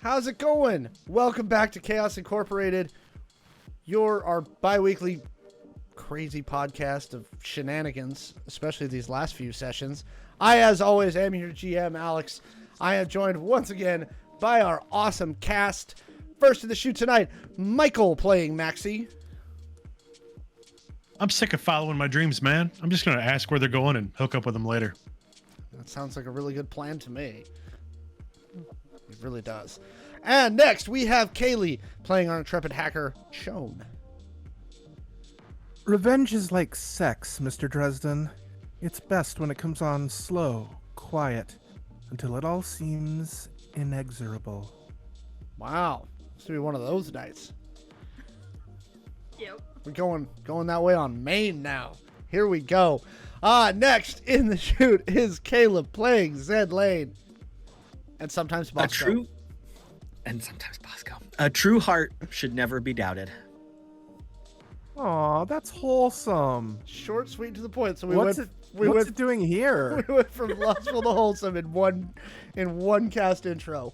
How's it going? Welcome back to Chaos Incorporated, our bi-weekly crazy podcast of shenanigans, especially these last few sessions. I, as always, am your GM, Alex. I am joined once again by our awesome cast. First of the shoot tonight, Michael playing Maxi. I'm sick of following my dreams, man. I'm just going to ask where they're going and hook up with them later. That sounds like a really good plan to me. It really does. And next, we have Kaylee playing our intrepid hacker, Shawn. Revenge is like sex, Mr. Dresden. It's best when it comes on slow, quiet, until it all seems inexorable. Wow. This will be one of those nights. Yep. We're going that way on Maine now. Here we go. Next in the shoot is Caleb playing Zed Lane. And sometimes Bosco. Sometimes Bosco. A true heart should never be doubted. Aw, that's wholesome. Short, sweet, to the point. So What's it doing here? We went from lustful to wholesome in one cast intro.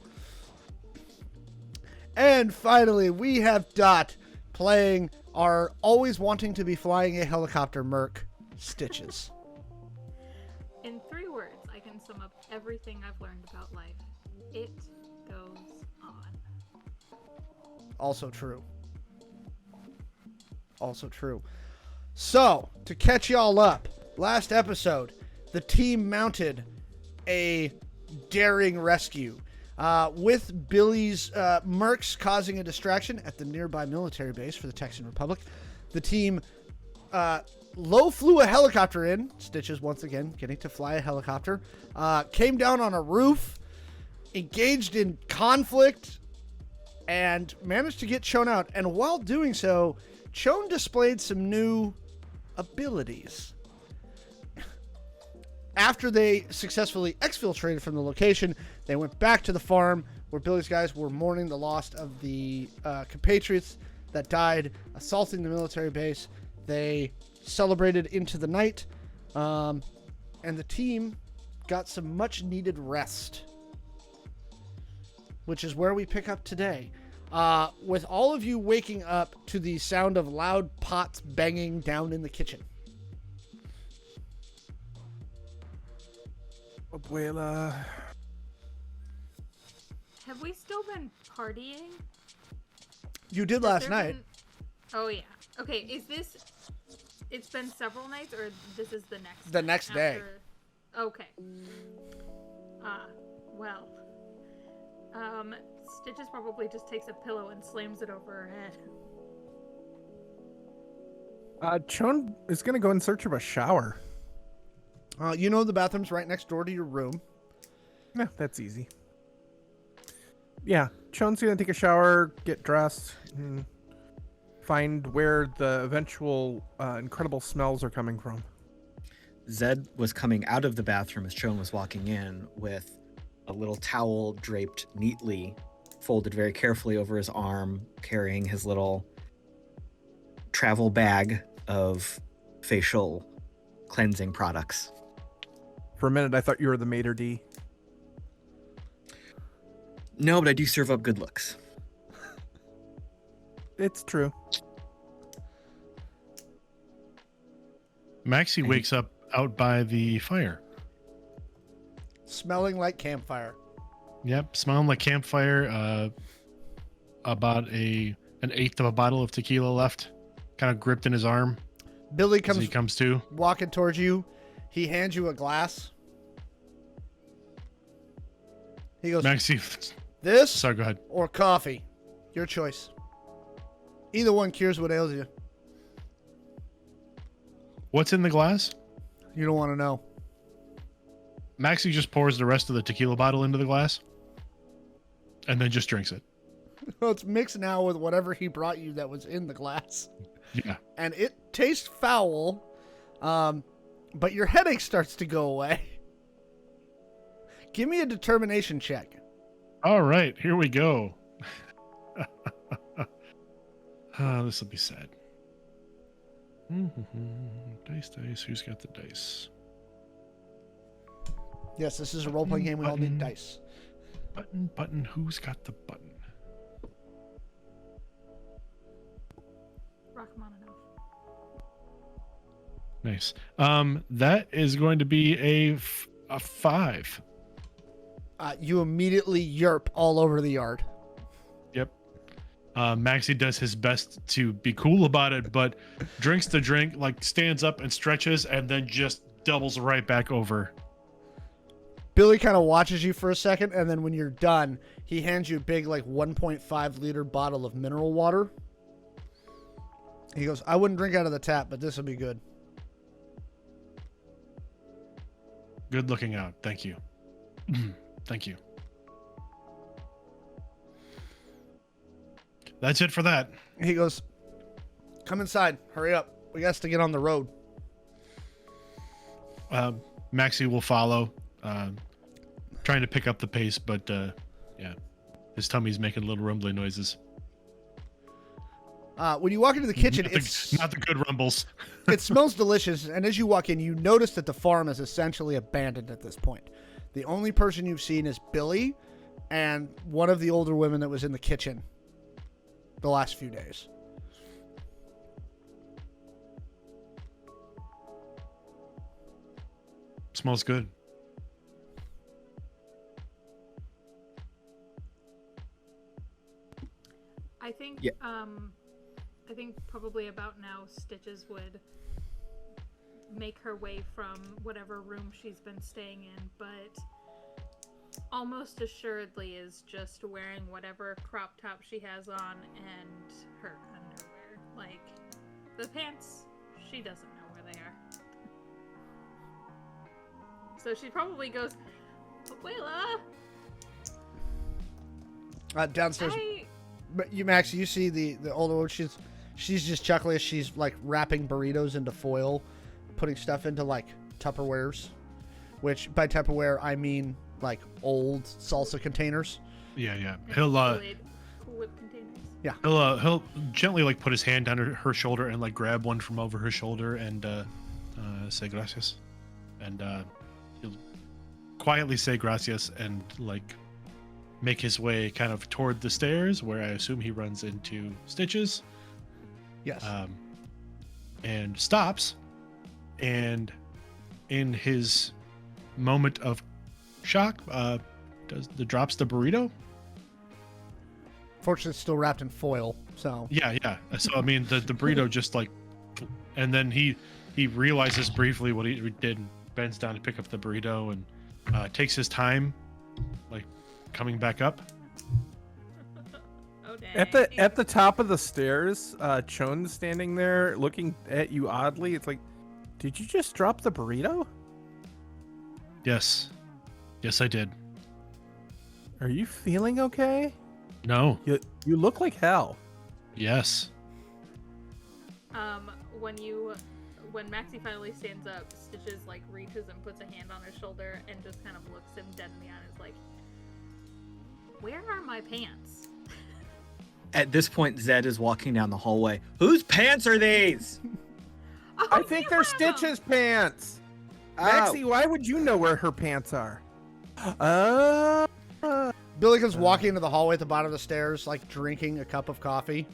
And finally, we have Dot playing our always wanting to be flying a helicopter merc, Stitches. In 3 words, I can sum up everything I've learned about life. It goes on. Also true. Also true. So, to catch y'all up, last episode, the team mounted a daring rescue with Billy's mercs causing a distraction at the nearby military base for the Texan Republic. The team low flew a helicopter in. Stitches, once again, getting to fly a helicopter. Came down on a roof, engaged in conflict, and managed to get Shawn out. And while doing so, Shawn displayed some new abilities. After they successfully exfiltrated from the location, they went back to the farm where Billy's guys were mourning the loss of the compatriots that died assaulting the military base. They celebrated into the night, and the team got some much needed rest, which is where we pick up today. With all of you waking up to the sound of loud pots banging down in the kitchen. Abuela. Have we still been partying? You did last night. Oh, yeah. Okay, is this... It's been several nights, or this is the next The night next day. Okay. Well. Stitches probably just takes a pillow and slams it over her head. Shawn is going to go in search of a shower. You know the bathroom's right next door to your room. Yeah, that's easy. Yeah, Shawn's going to take a shower, get dressed, and find where the eventual incredible smells are coming from. Zed was coming out of the bathroom as Shawn was walking in with a little towel draped neatly, folded very carefully over his arm, carrying his little travel bag of facial cleansing products. For a minute, I thought you were the maitre d'. No, but I do serve up good looks. It's true. Maxi wakes up out by the fire. Smelling like campfire. Yep, smelling like campfire. About an eighth of a bottle of tequila left, kind of gripped in his arm. Billy As he comes comes to. walking towards you. He hands you a glass. He goes, Maxi, this sorry, go ahead. or coffee? Your choice. Either one cures what ails you. What's in the glass? You don't want to know. Maxi just pours the rest of the tequila bottle into the glass and then just drinks it. Well, it's mixed now with whatever he brought you that was in the glass. Yeah. And it tastes foul, but your headache starts to go away. Give me a determination check. All right, here we go. This will be sad. Dice. Who's got the dice? Yes, this is a role-playing game. We all need dice. Button. Who's got the button? Rachmaninoff. Nice. That is going to be a 5. You immediately yerp all over the yard. Yep. Maxi does his best to be cool about it, but drinks the drink, like stands up and stretches, and then just doubles right back over. Billy kind of watches you for a second, and then when you're done, he hands you a big, like, 1.5 liter bottle of mineral water. He goes, I wouldn't drink out of the tap, but this will be good. Good looking out. Thank you. Thank you. That's it for that. He goes, come inside. Hurry up. We got to get on the road. Maxi will follow, trying to pick up the pace, but yeah, his tummy's making little rumbling noises. When you walk into the kitchen, Not the good rumbles. it smells delicious, and as you walk in, you notice that the farm is essentially abandoned at this point. The only person you've seen is Billy and one of the older women that was in the kitchen the last few days. Smells good. I think Yeah. I think probably about now Stitches would make her way from whatever room she's been staying in, but almost assuredly is just wearing whatever crop top she has on and her underwear. Like, the pants, she doesn't know where they are. So she probably goes, Abuela! Downstairs, but you, Max, you see the older one. She's just chuckling as she's like wrapping burritos into foil, putting stuff into like Tupperwares, which by Tupperware I mean like old salsa containers. Yeah. Cool Whip containers. Yeah. He'll gently like put his hand on her shoulder and like grab one from over her shoulder and say gracias, and he'll quietly say gracias and like make his way kind of toward the stairs, where I assume he runs into Stitches. Yes. And stops, and in his moment of shock, drops the burrito. Fortunately, it's still wrapped in foil. So Yeah. So I mean, the burrito just like, and then he realizes briefly what he did, and bends down to pick up the burrito, and takes his time, like coming back up. Oh, dang. At the top of the stairs, Chon's standing there looking at you oddly. It's like, did you just drop the burrito? Yes, I did. Are you feeling okay? No. You look like hell. Yes. When Maxi finally stands up, Stitches like reaches and puts a hand on his shoulder and just kind of looks him dead in the eye and is like, "Where are my pants?" At this point, Zed is walking down the hallway. Whose pants are these? Oh, I think you they're have Stitch's them. pants. Oh. Maxi, why would you know where her pants are? Billy comes walking into the hallway at the bottom of the stairs, like drinking a cup of coffee,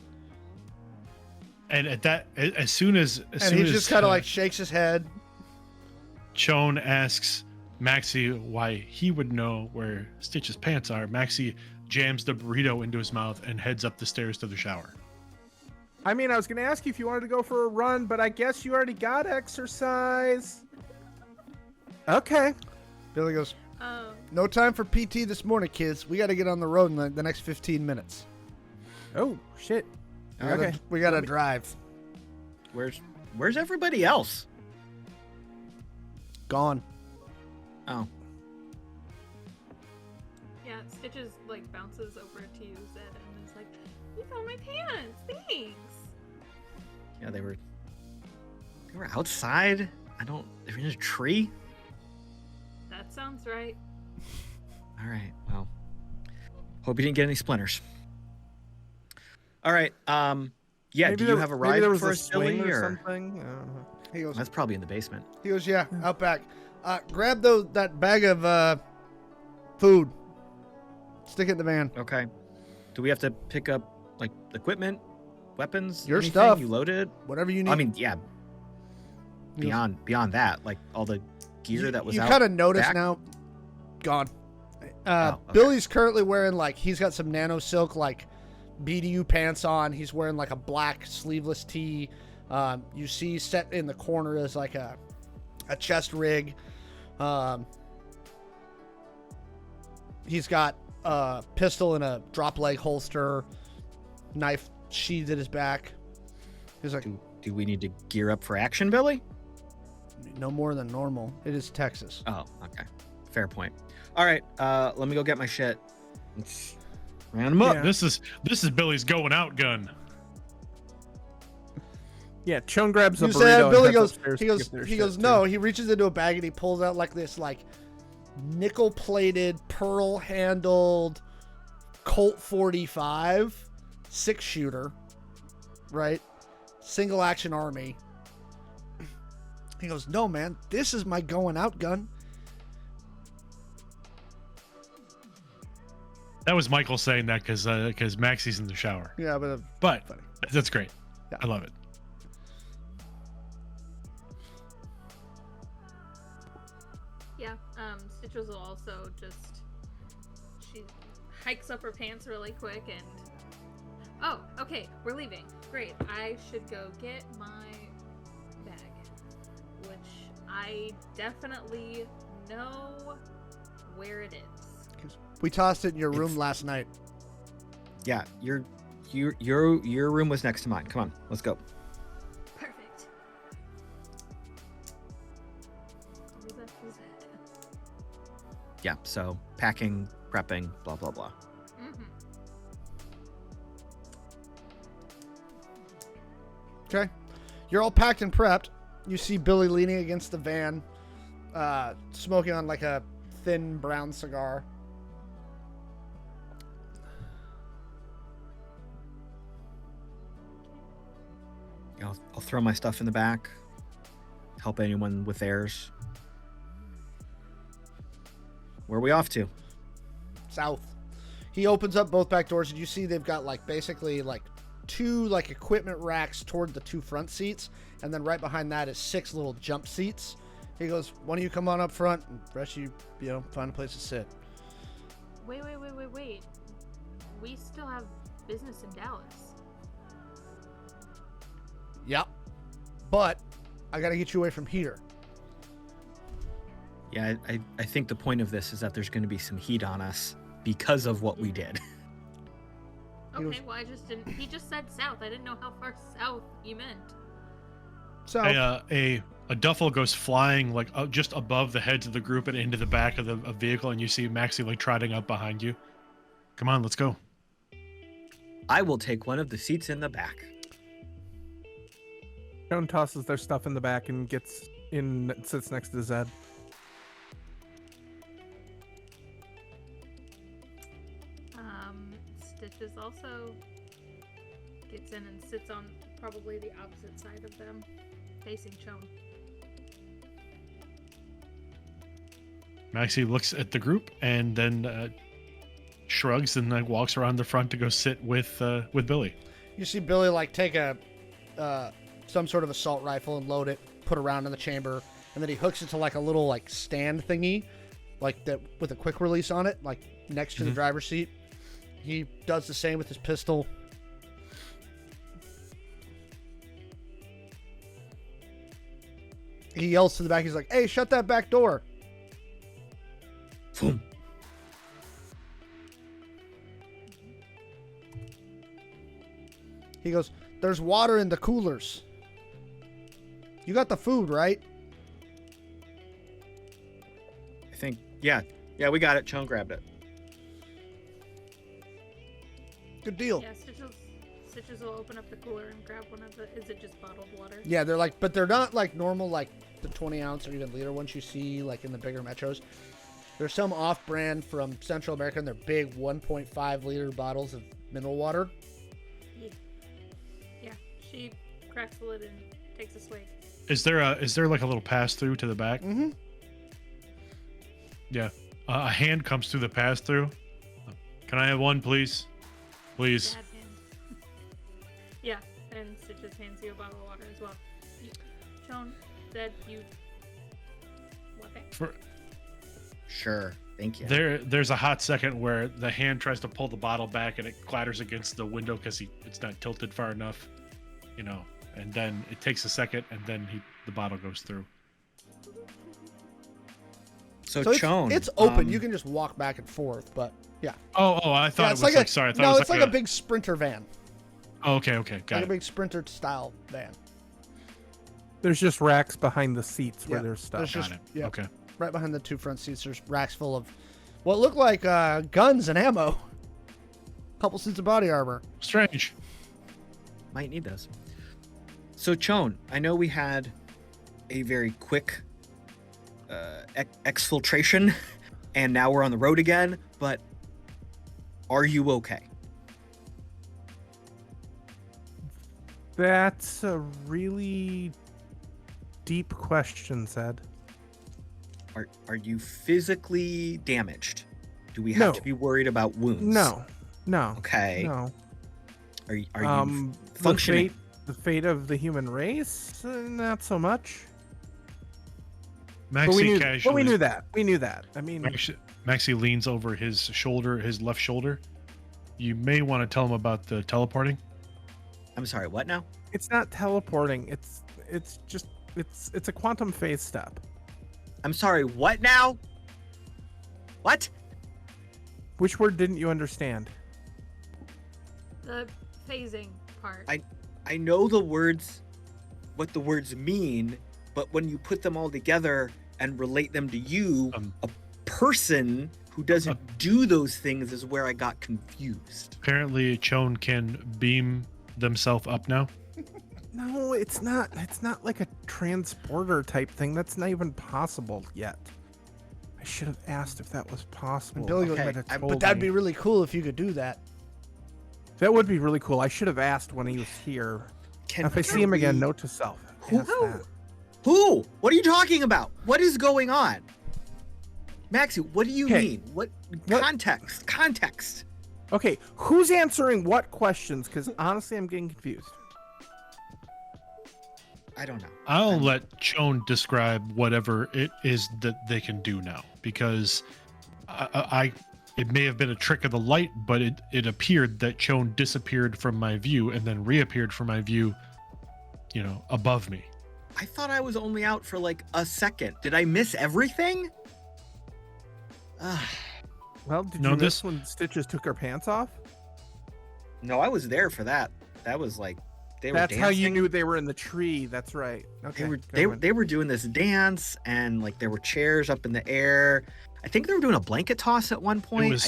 And at that, as soon as and he just kind of like shakes his head. Chon asks Maxi why he would know where Stitch's pants are, Maxi jams the burrito into his mouth and heads up the stairs to the shower. I mean, I was going to ask you if you wanted to go for a run, but I guess you already got exercise. Okay. Billy goes, Oh, no time for PT this morning, kids. We got to get on the road in the next 15 minutes. Oh, shit. Okay. We got to drive. Where's everybody else? Gone. Oh, yeah. Stitches like bounces over to you, Zed, and is like, "You found my pants. Thanks." yeah, they were outside. They're in a tree. That sounds right. All right. Well, hope you didn't get any splinters. All right. Yeah. Do you have a ride maybe there was for a us, Billy, swing or or something? I don't know. He goes, that's probably in the basement. yeah, out back. Grab that bag of food. Stick it in the van. Okay. Do we have to pick up like equipment, weapons, Your anything? stuff. You loaded? Whatever you need. I mean, yeah. Beyond that, like all the gear that was you out. kind of notice back? now. Gone. Okay. Billy's currently wearing he's got some nano silk BDU pants on. He's wearing a black sleeveless tee. You see set in the corner is a chest rig. He's got a pistol in a drop leg holster, knife sheathed at his back. He's like, Do we need to gear up for action, Billy? no more than normal. It is Texas. Oh, okay. Fair point. All right, let me go get my shit. Let's round him up. Yeah. This is Billy's going out gun. Yeah, Chone grabs a You burrito. said and Billy heads goes. upstairs He to goes. get their He shit, goes. too. No. He reaches into a bag and he pulls out this nickel-plated, pearl-handled Colt 45 6-shooter, right? Single action army. He goes, no, man, this is my going out gun. That was Michael saying that because Maxi's in the shower. Yeah, but But that's great. Yeah. I love it. Yeah, Stitches will also she hikes up her pants really quick and... Oh, okay, we're leaving. Great, I should go get my bag, which I definitely know where it is. we tossed it in your room last night. Yeah, your room was next to mine. Come on, let's go. Perfect. Who's that? Yeah, so packing, prepping, blah blah blah. Mm-hmm. Okay. You're all packed and prepped. You see Billy leaning against the van, smoking on a thin brown cigar. Yeah, I'll throw my stuff in the back. Help anyone with theirs. Where are we off to? South. He opens up both back doors and you see they've got basically two equipment racks toward the two front seats, and then right behind that is 6 little jump seats. He goes, why don't you come on up front and the rest of you find a place to sit. Wait. We still have business in Dallas. Yep. But I gotta get you away from here. Yeah, I think the point of this is that there's going to be some heat on us because of what we did. Okay, well I just didn't... He just said south. I didn't know how far south he meant. So A duffel goes flying just above the heads of the group and into the back of the vehicle, and you see Maxi trotting up behind you. Come on, let's go. I will take one of the seats in the back. Chone tosses their stuff in the back and sits next to Zed. Stitches also gets in and sits on probably the opposite side of them, facing Chone. Maxi looks at the group and then shrugs and walks around the front to go sit with Billy. you see Billy take some sort of assault rifle and load it, put around in the chamber, and then he hooks it to a little stand thingy, that with a quick release on it, next to the driver's seat. He does the same with his pistol. He yells to the back. He's like, hey, shut that back door. Boom. He goes, there's water in the coolers. You got the food, right? I think, yeah, we got it. Chone grabbed it. Good deal. Yeah, Stitches will open up the cooler and grab one of the... Is it just bottled water? Yeah, they're but they're not normal, the 20 ounce or even liter ones you see in the bigger metros. There's some off brand from Central America, and they're big 1.5 liter bottles of mineral water. Yeah, she cracks the lid and takes a swig. Is there a little pass through to the back? Mm-hmm. Yeah. A hand comes through the pass through. Can I have one, please? Please. Dad hand. Yeah, and Stitches hands you a bottle of water as well. Shawn, Zed, you. Okay. Sure. Thank you. There's a hot second where the hand tries to pull the bottle back and it clatters against the window because it's not tilted far enough, and then it takes a second and then the bottle goes through. So So Chone, it's open. You can just walk back and forth, but yeah. Oh, I thought Yeah, it it's was like sorry. I thought no, it was it's like a big sprinter van. Oh, okay, got Like it. a big sprinter style van. There's just racks behind the seats where Yeah, there's stuff. there's Got just it. yeah, Okay. right behind the two front seats. There's racks full of what look like guns and ammo. Couple suits of body armor. Strange. might need those. So Chone, I know we had a very quick exfiltration, and now we're on the road again. But are you okay? That's a really deep question, Zed. Are you physically damaged? Do we have No. to be worried about wounds? No. Okay. No. Are you The functioning? fate of the human race? Not so much. Maxi But we knew, casually. but we knew that. We knew that. I mean, Maxi leans over his left shoulder. You may want to tell him about the teleporting. I'm sorry. What now? it's not teleporting. It's a quantum phase step. I'm sorry. What now? What? Which word didn't you understand? The phasing part. I know the words, what the words mean, but when you put them all together and relate them to you, a person who doesn't do those things is where I got confused. Apparently, Chone can beam themselves up now. No, it's not. It's not like a transporter type thing. That's not even possible yet. I should have asked if that was possible. And Billy okay, might have but told that'd me. be really cool if you could do that. That would be really cool. I should have asked when he was here. If I see him again, note to self. Who? Ask that. Who? What are you talking about? What is going on? Maxi, what do you Okay. mean? What What- context? Okay, who's answering what questions? Because honestly, I'm getting confused. I don't know. I'll let Chone describe whatever it is that they can do now, because it may have been a trick of the light, but it appeared that Chone disappeared from my view and then reappeared from my view, above me. I thought I was only out for like a second. Did I miss everything? Well, did No, you this- miss when Stitches took her pants off? No, I was there for that. That was like they were That's dancing. how you knew they were in the tree. That's right. Okay. They were doing this dance, and like there were chairs up in the air. I think they were doing a blanket toss at one point.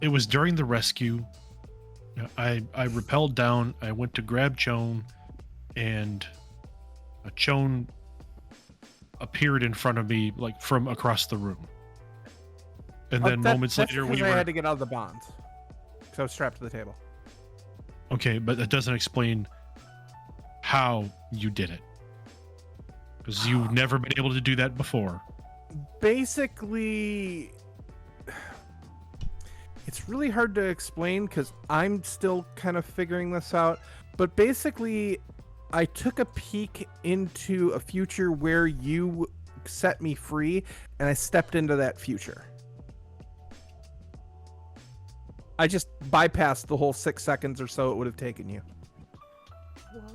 It was during the rescue. I rappelled down. I went to grab Chone, and Chone appeared in front of me, like from across the room. And then moments later, we I were had to get out of the bonds, because I was strapped to the table. okay, but that doesn't explain how you did it, because you've never been able to do that before. Basically, it's really hard to explain because I'm still kind of figuring this out. But basically, I took a peek into a future where you set me free, and I stepped into that future. I just bypassed the whole 6 seconds or so it would have taken you.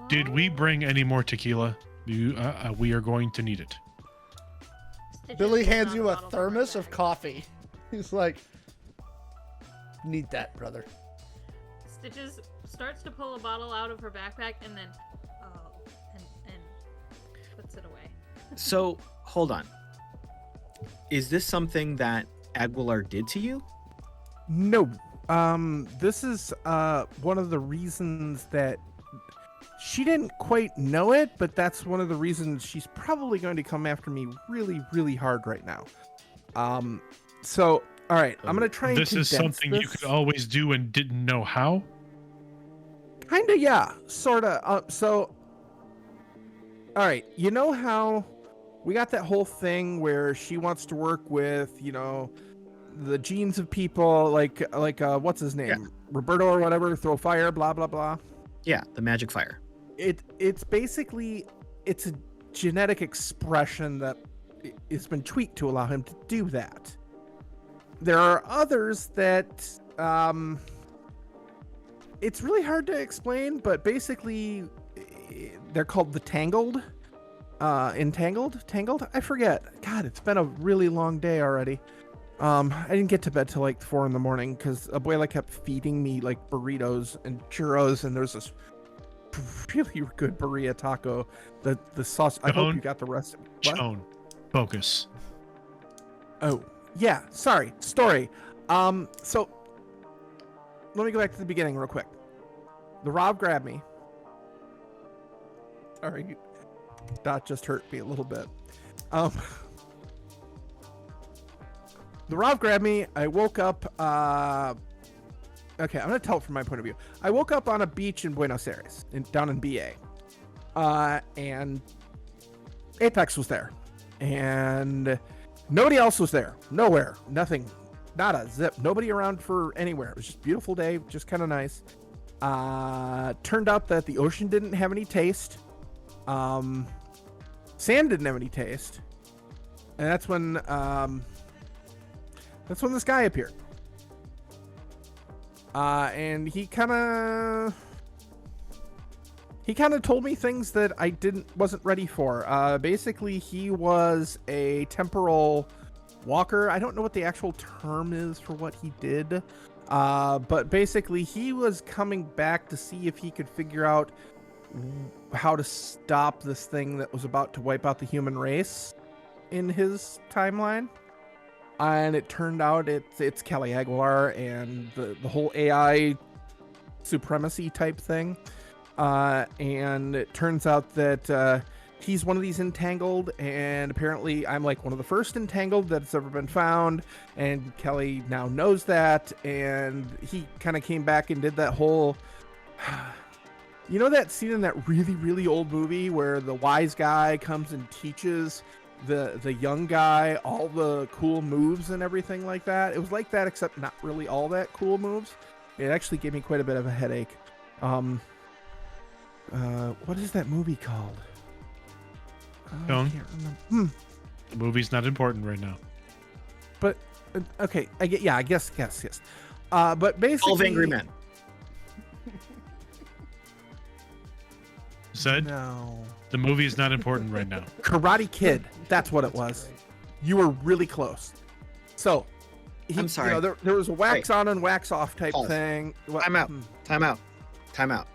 Did we bring any more tequila? We are going to need it. Stitches Billy pulls hands out you a bottle from her thermos of bag. coffee. He's like, need that, brother. Stitches starts to pull a bottle out of her backpack and then, and puts it away. So hold on. Is this something that Aguilar did to you? No. This is one of the reasons that she didn't quite know it, but that's one of the reasons she's probably going to come after me really, really hard right now. So, all right, I'm gonna try and This is condense something you this. could always do and didn't know how. Kinda, yeah, sorta. So, all right, you know how we got that whole thing where she wants to work with, the genes of people, like what's his name, Yeah. Roberto or whatever, throw fire, blah blah blah. Yeah, the magic fire. It's basically it's a genetic expression that it's been tweaked to allow him to do that. There are others that it's really hard to explain, but basically they're called the tangled. Tangled? I forget. God, it's been a really long day already. I didn't get to bed till like 4 a.m. because Abuela kept feeding me like burritos and churros, and there's this really good burrito taco. The sauce. I hope you got the rest. What? Shawn, focus. Oh, yeah. Sorry. Story. So let me go back to the beginning real quick. The Rob grabbed me. Sorry. That just hurt me a little bit. The Rob grabbed me. I woke up. Okay, I'm gonna tell it from my point of view. I woke up on a beach in Buenos Aires, down in BA, and Apex was there, and nobody else was there. Nowhere, nothing, not a zip. Nobody around for anywhere. It was just a beautiful day, just kind of nice. Turned out that the ocean didn't have any taste. Sand didn't have any taste, and that's when this guy appeared. And he kind of told me things that I wasn't ready for. Basically, he was a temporal walker. I don't know what the actual term is for what he did, but basically, he was coming back to see if he could figure out how to stop this thing that was about to wipe out the human race in his timeline. And it turned out it's Kelly Aguilar and the whole AI supremacy type thing. And it turns out that he's one of these entangled, and apparently I'm like one of the first entangled that's ever been found, and Kelly now knows that, and he kind of came back and did that whole... You know that scene in that really, really old movie where the wise guy comes and teaches the young guy all the cool moves and everything like that? It was like that, except not really all that cool moves. It actually gave me quite a bit of a headache. What is that movie called? Shawn? I can't remember. The movie's not important right now. But okay, I guess. But basically, 12 Angry Men. Said No. the movie is not important right now. Karate Kid. That's what it was. You were really close. So, I'm sorry. You know, there was a wax on and wax off type Pause. thing. Time out. Time out.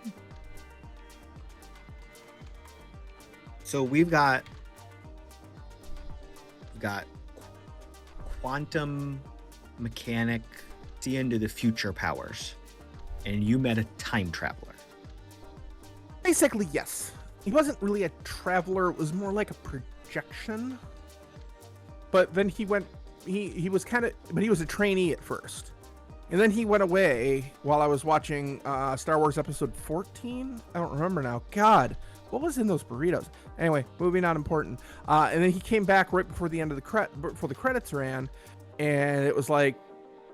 So we've got quantum mechanic, see into the future powers, and you met a time traveler. Basically, yes. He wasn't really a traveler. It was more like a projection. But then he went... He was kind of... But he was a trainee at first. And then he went away while I was watching Star Wars Episode 14. I don't remember now. God, what was in those burritos? Anyway, movie not important. And then he came back right before the end of before the credits ran. And it was like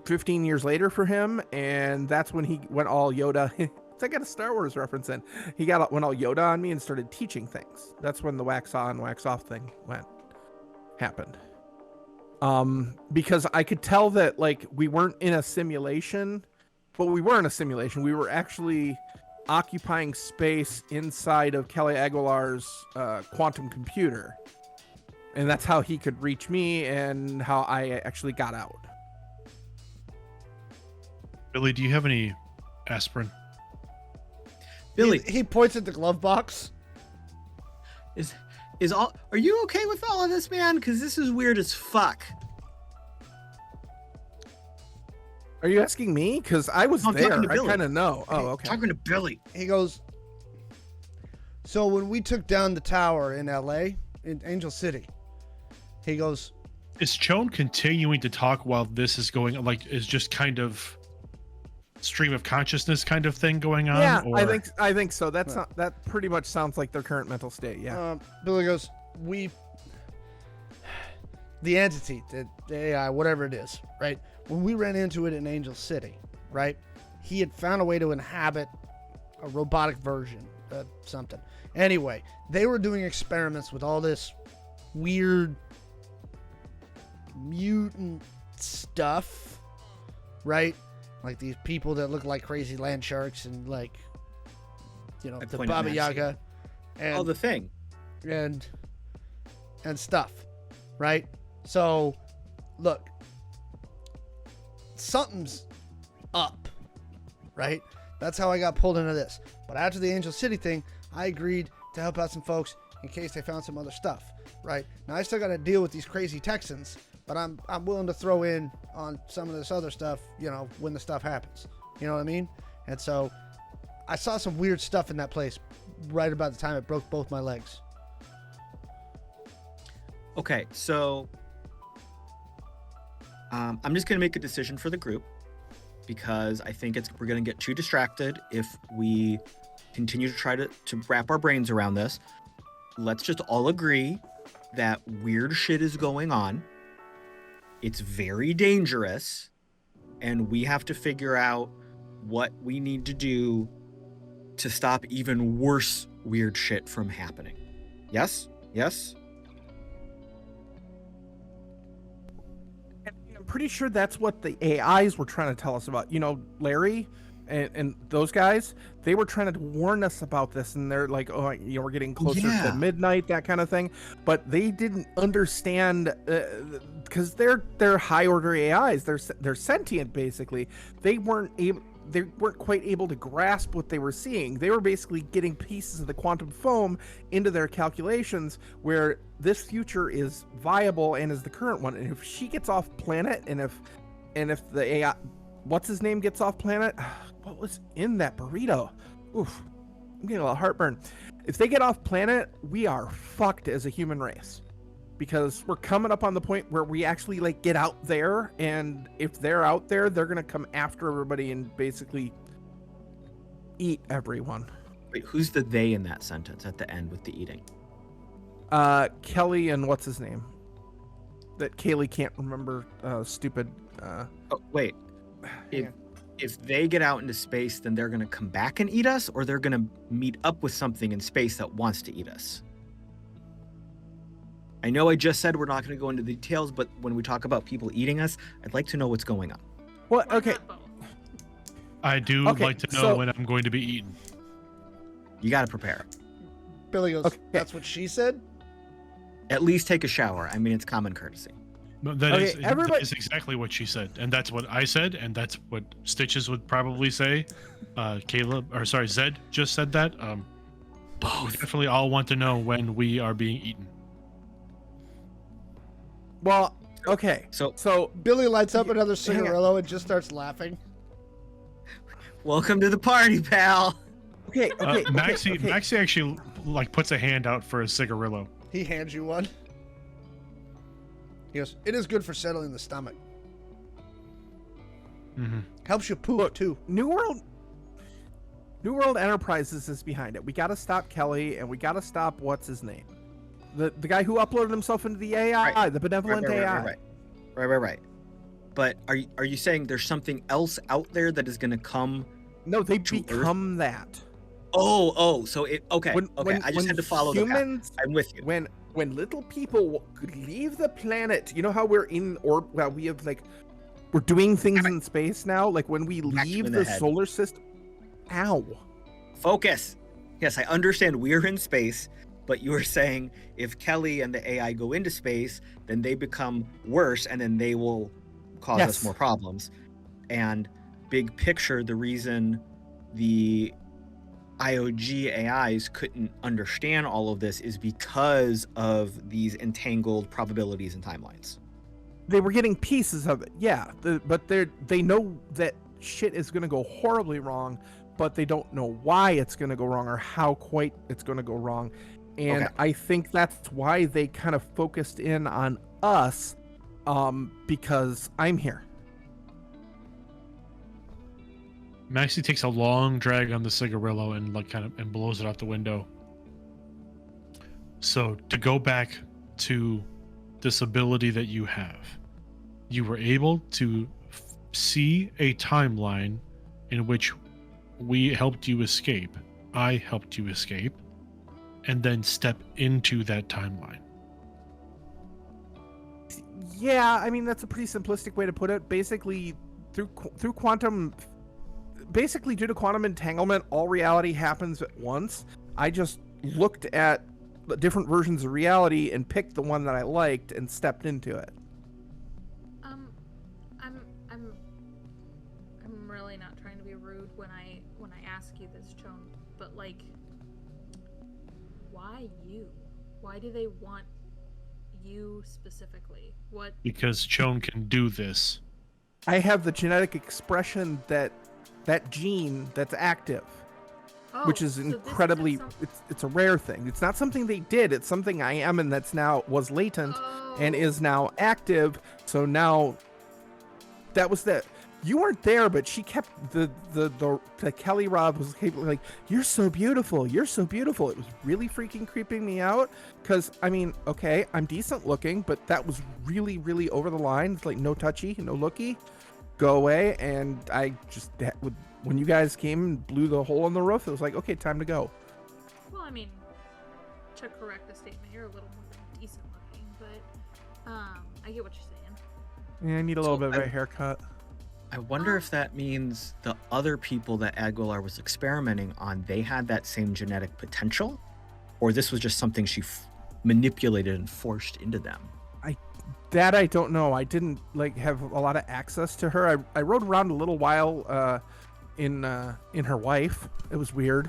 15 years later for him. And that's when he went all Yoda... I got a Star Wars reference in. He went all Yoda on me and started teaching things. That's when the wax on, wax off thing happened. Because I could tell that like we weren't in a simulation, but we were in a simulation. We were actually occupying space inside of Kelly Aguilar's quantum computer, and that's how he could reach me and how I actually got out. Billy, do you have any aspirin? Billy, He points at the glove box. are you okay with all of this, man? Because this is weird as fuck. Are you asking me? Because I was I'm there. talking to I Billy. kind of know. Oh, okay. Talking to Billy. He goes, so when we took down the tower in LA, in Angel City, he goes, Is Shawn continuing to talk while this is going, like, is just kind of stream of consciousness kind of thing going on? Yeah, or... I think so. That pretty much sounds like their current mental state. Yeah. Billy goes, the entity, the AI, whatever it is, right? When we ran into it in Angel City, right? He had found a way to inhabit a robotic version of something. Anyway, they were doing experiments with all this weird mutant stuff, right? Like these people that look like crazy land sharks and like, you know, I the pointed at Baba Maxi. Yaga and The thing. and stuff, right? So, look, something's up, right? That's how I got pulled into this. But after the Angel City thing, I agreed to help out some folks in case they found some other stuff, right? Now I still got to deal with these crazy Texans, but I'm willing to throw in on some of this other stuff, you know, when the stuff happens. You know what I mean? And so I saw some weird stuff in that place right about the time it broke both my legs. Okay, so I'm just gonna make a decision for the group because I think we're gonna get too distracted if we continue to try to wrap our brains around this. Let's just all agree that weird shit is going on. It's very dangerous, and we have to figure out what we need to do to stop even worse weird shit from happening. Yes? Yes? I'm pretty sure that's what the AIs were trying to tell us about. You know, Larry and those guys, they were trying to warn us about this, and they're like, oh, you know, we're getting closer to midnight, that kind of thing. But they didn't understand because they're high order AIs. They're sentient basically. They weren't quite able to grasp what they were seeing. They were basically getting pieces of the quantum foam into their calculations where this future is viable and is the current one. And if she gets off planet, and if the AI, what's his name, gets off planet, what was in that burrito? Oof, I'm getting a little heartburn. If they get off planet, we are fucked as a human race. Because we're coming up on the point where we actually like get out there, and if they're out there, they're gonna come after everybody and basically eat everyone. Wait, who's the they in that sentence at the end with the eating? Kelly and what's his name? That Kaylee can't remember. Stupid. Oh, wait. If they get out into space, then they're gonna come back and eat us, or they're gonna meet up with something in space that wants to eat us. I know I just said we're not going to go into the details, but when we talk about people eating us, I'd like to know what's going on. Well, Why okay. not both? I do like to know when I'm going to be eaten. You got to prepare. Billy goes, Okay. that's what she said? At least take a shower. I mean, it's common courtesy. No, that Okay, is everybody- that is exactly what she said, and that's what I said, and that's what Stitches would probably say. Zed just said that. We definitely all want to know when we are being eaten. Well, okay. So Billy lights up another hang on. cigarillo and just starts laughing. Welcome to the party, pal. okay. Maxi actually like puts a hand out for a cigarillo. He hands you one. He goes, it is good for settling the stomach. Mm-hmm. Helps you poop, Look, too. New World Enterprises is behind it. We got to stop Kelly, and we got to stop what's his name, the guy who uploaded himself into the AI, Right. the benevolent AI. Right. But are you saying there's something else out there that is going to come? No, they To Earth? become that. Oh. So it. Okay. When- okay. when- I just when had to follow the humans, path. I'm with you. When little people leave the planet, you know how we're in orbit. Well, we have like we're doing things in space now. Like when we Smack you leave in the the head. solar system. Ow. Focus. Yes, I understand we're in space, but you were saying if Kelly and the AI go into space, then they become worse, and then they will cause us Yes. more problems. And big picture, the reason the IOG AIs couldn't understand all of this is because of these entangled probabilities and timelines. They were getting pieces of it, yeah. But they know that shit is gonna go horribly wrong, but they don't know why it's gonna go wrong or how quite it's gonna go wrong. And Okay. I think that's why they kind of focused in on us, because I'm here. Maxi takes a long drag on the cigarillo and and blows it out the window. So to go back to this ability that you have. You were able to see a timeline in which we helped you escape, I helped you escape, and then step into that timeline. Yeah, I mean that's a pretty simplistic way to put it. Basically, through quantum, basically due to quantum entanglement, all reality happens at once. I just looked at the different versions of reality and picked the one that I liked and stepped into it. I'm really not trying to be rude when I ask you this, Shawn, but like, why you? Why do they want you specifically? What? Because Shawn can do this. I have the genetic expression that gene that's active, which is so this incredibly. isn't It's a rare thing. It's not something they did. It's something I am, and that's now was latent and is now active. So now, that was that. You weren't there, but she kept the Kelly Rob was like, "You're so beautiful. You're so beautiful." It was really freaking creeping me out because I mean, okay, I'm decent looking, but that was really, really over the line. It's like no touchy, no looky, go away. And I just when you guys came and blew the hole in the roof, it was like, okay, time to go. Well, I mean, to correct the statement, you're a little more than decent looking, but I get what you're saying. Yeah, I need a little bit of a haircut. I wonder if that means the other people that Aguilar was experimenting on, they had that same genetic potential, or this was just something she manipulated and forced into them. I don't know. I didn't have a lot of access to her. I rode around a little while in her wife. It was weird.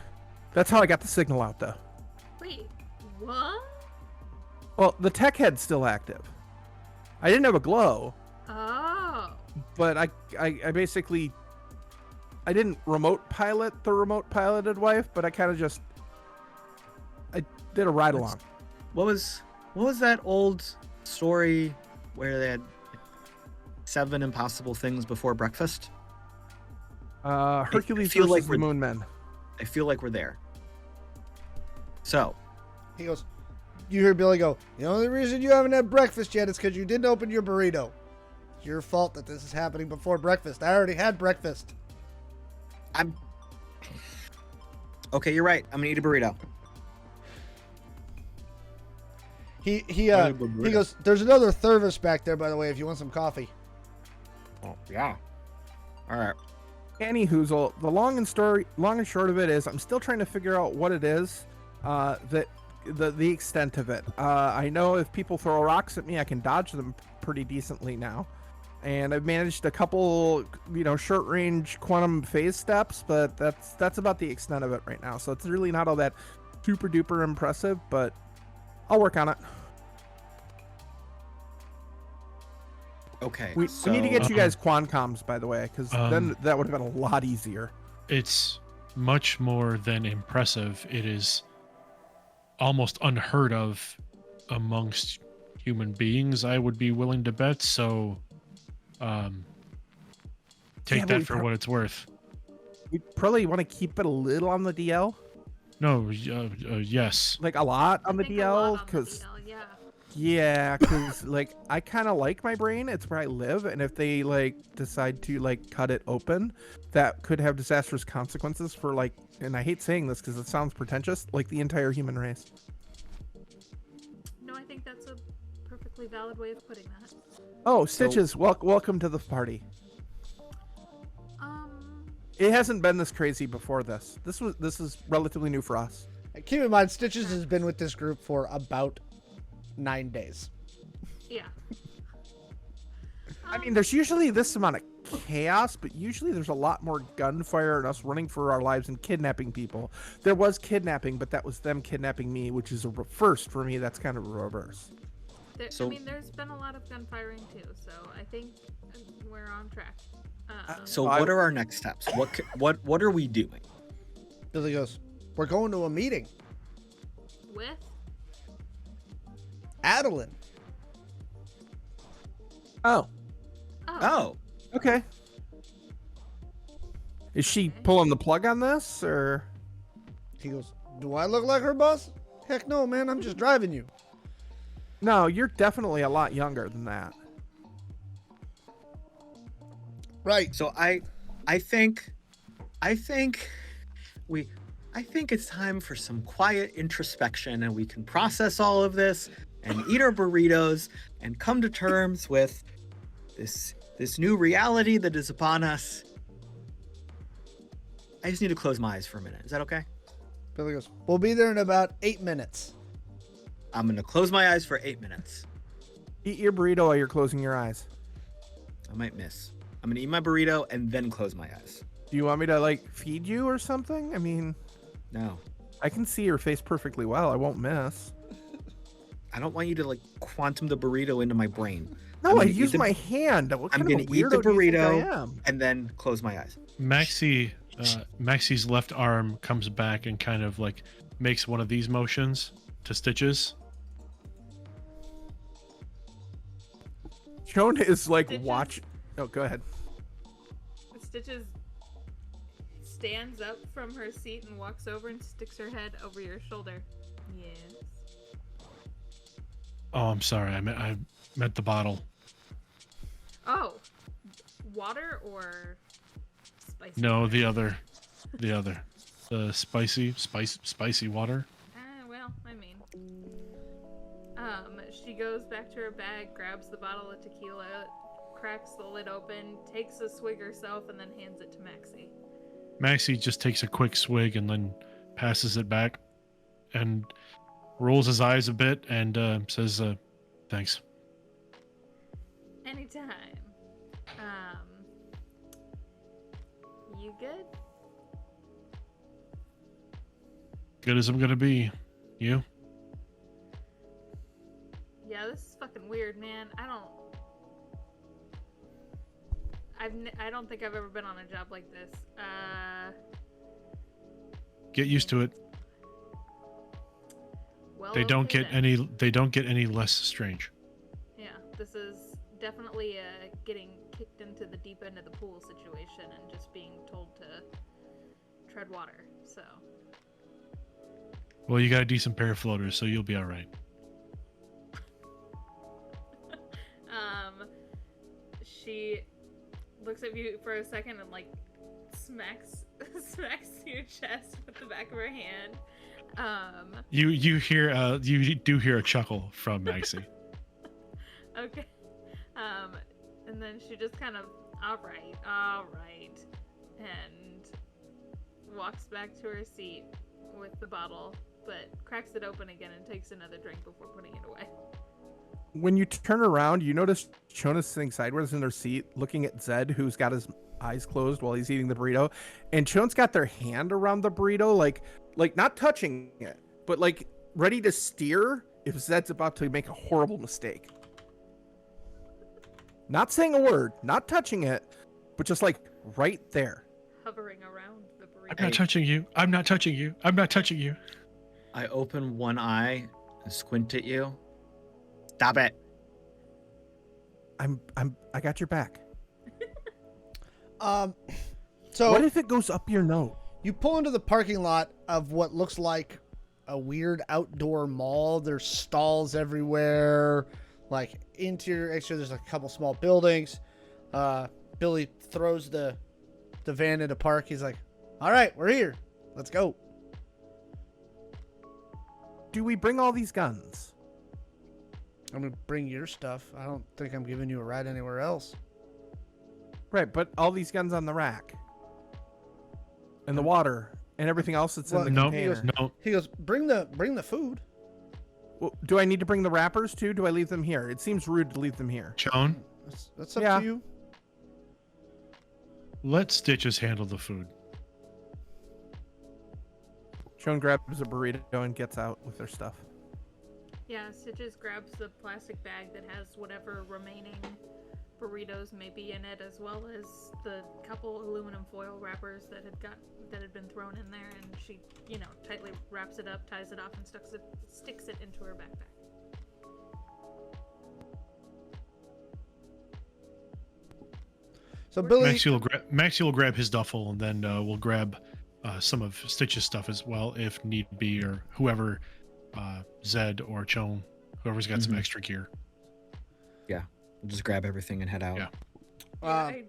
That's how I got the signal out though. Wait, what? Well, the tech head's still active. I didn't have a glow. Oh. But I basically I didn't remote pilot the remote piloted wife, but I kind of just I did a ride along. What was that old story where they had 7 impossible things before breakfast? Hercules feel versus like the we're- Moon Men. I feel like we're there. So, He goes, you hear Billy go, the only reason you haven't had breakfast yet is because you didn't open your burrito. It's your fault that this is happening before breakfast. I already had breakfast. okay, you're right. I'm gonna eat a burrito. He goes, there's another Thurvis back there, by the way, if you want some coffee. Oh yeah. All right. Anywho, the long and short of it is I'm still trying to figure out what it is, that the extent of it. I know if people throw rocks at me, I can dodge them pretty decently now. And I've managed a couple, short range quantum phase steps, but that's about the extent of it right now. So it's really not all that super duper impressive, but I'll work on it. Okay. We need to get you guys quancoms, by the way, because then that would have been a lot easier. It's much more than impressive. It is almost unheard of amongst human beings, I would be willing to bet. So take that for what it's worth. We probably want to keep it a little on the DL. No, yes. Like a lot on the I think a lot on DL, the because DL, yeah. yeah, because I kind of like my brain. It's where I live, and if they decide to cut it open, that could have disastrous consequences for and I hate saying this because it sounds pretentious, the entire human race. No, I think that's a perfectly valid way of putting that. Oh, Stitches, welcome to the party. It hasn't been this crazy before this. This is relatively new for us. And keep in mind, Stitches has been with this group for about 9 days. Yeah. I mean, there's usually this amount of chaos, but usually there's a lot more gunfire and us running for our lives and kidnapping people. There was kidnapping, but that was them kidnapping me, which is a first for me. That's kind of a reverse. There's been a lot of gunfiring too, so I think we're on track. So what are our next steps? What are we doing? Billy goes, we're going to a meeting. With? Adeline. Oh, Oh, okay. Is she pulling the plug on this, or? He goes, do I look like her boss? Heck no, man. I'm just driving you. No, you're definitely a lot younger than that. Right. So I think we I think it's time for some quiet introspection, and we can process all of this and eat our burritos and come to terms with this new reality that is upon us. I just need to close my eyes for a minute. Is that okay? Billy goes, we'll be there in about 8 minutes. I'm gonna close my eyes for 8 minutes. Eat your burrito while you're closing your eyes. I might miss. I'm gonna eat my burrito and then close my eyes. Do you want me to like feed you or something? I mean, No. I can see your face perfectly well. I won't miss. I don't want you to like quantum the burrito into my brain. No, I'm I gonna eat use the- my hand. What I'm kind gonna of eat the weirdo do you think burrito I am? and then close my eyes. Maxi's left arm comes back and kind of like makes one of these motions to Stitches. Shawn is like Stitches? watch. Oh, go ahead. Stitches stands up from her seat and walks over and sticks her head over your shoulder. Yes. Oh, I'm sorry. I meant the bottle. Oh, water or spicy? No, water? the other. The spicy water. Well, I mean, she goes back to her bag, grabs the bottle of tequila, cracks the lid open, takes a swig herself, and then hands it to Maxi. Maxi just takes a quick swig and then passes it back and rolls his eyes a bit and says, thanks. Anytime. You good? Good as I'm gonna be. You? Yeah, this is fucking weird, man. I don't think I've ever been on a job like this. Get used to it. Well, They don't okay get then. they don't get any less strange. Yeah, this is definitely getting kicked into the deep end of the pool situation and just being told to tread water. So, Well, you got a decent pair of floaters, so you'll be all right. she looks at you for a second and like smacks your chest with the back of her hand. You do hear a chuckle from Maxi. Okay. And then she just kind of, all right, and walks back to her seat with the bottle, but cracks it open again and takes another drink before putting it away. When you turn around, you notice Shawn is sitting sideways in her seat, looking at Zed, who's got his eyes closed while he's eating the burrito, and Shawn's got their hand around the burrito, like not touching it, but like ready to steer if Zed's about to make a horrible mistake. Not saying a word, not touching it, but just like right there. Hovering around the burrito. I'm not touching you. I'm not touching you. I'm not touching you. I open one eye and squint at you. Stop it. I got your back. So What if it goes up your nose? you pull into the parking lot of what looks like a weird outdoor mall. There's stalls everywhere, like interior, exterior. There's like a couple small buildings. Billy throws the van into park. He's like, "All right, we're here. Let's go." Do we bring all these guns? I'm gonna bring your stuff. I don't think I'm giving you a ride anywhere else. Right, but all these guns on the rack. And the water and everything else that's in the No, container. no. He goes, "Bring the food." Well, do I need to bring the wrappers too? Do I leave them here? It seems rude to leave them here. Shawn, That's up Yeah. to you. let Stitches handle the food. Shawn grabs a burrito and gets out with their stuff. Yeah, Stitches grabs the plastic bag that has whatever remaining burritos may be in it, as well as the couple aluminum foil wrappers that had been thrown in there, and she, tightly wraps it up, ties it off, and sticks it into her backpack. So Billy, Maxi will grab his duffel, and then we'll grab some of Stitch's stuff as well, if need be, or whoever Zed or Chone Whoever's got some extra gear. Yeah, we'll just grab everything and head out. Yeah. I'd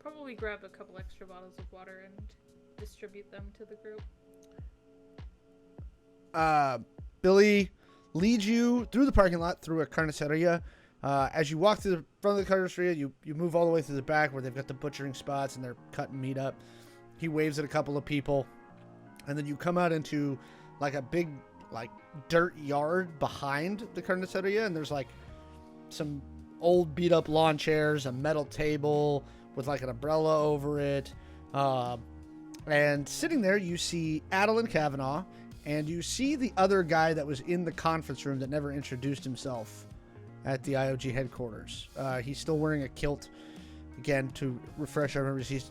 probably grab a couple extra bottles of water and distribute them to the group. Billy leads you through the parking lot through a carniceria. As you walk through the front of the carniceria, you move all the way through the back where they've got the butchering spots and they're cutting meat up. He waves at a couple of people, and then you come out into like a big like dirt yard behind the carniceria, and there's like some old beat up lawn chairs, a metal table with like an umbrella over it, and sitting there you see Adeline Kavanaugh, and you see the other guy that was in the conference room that never introduced himself at the IOG headquarters. He's still wearing a kilt. Again, to refresh our memories, he's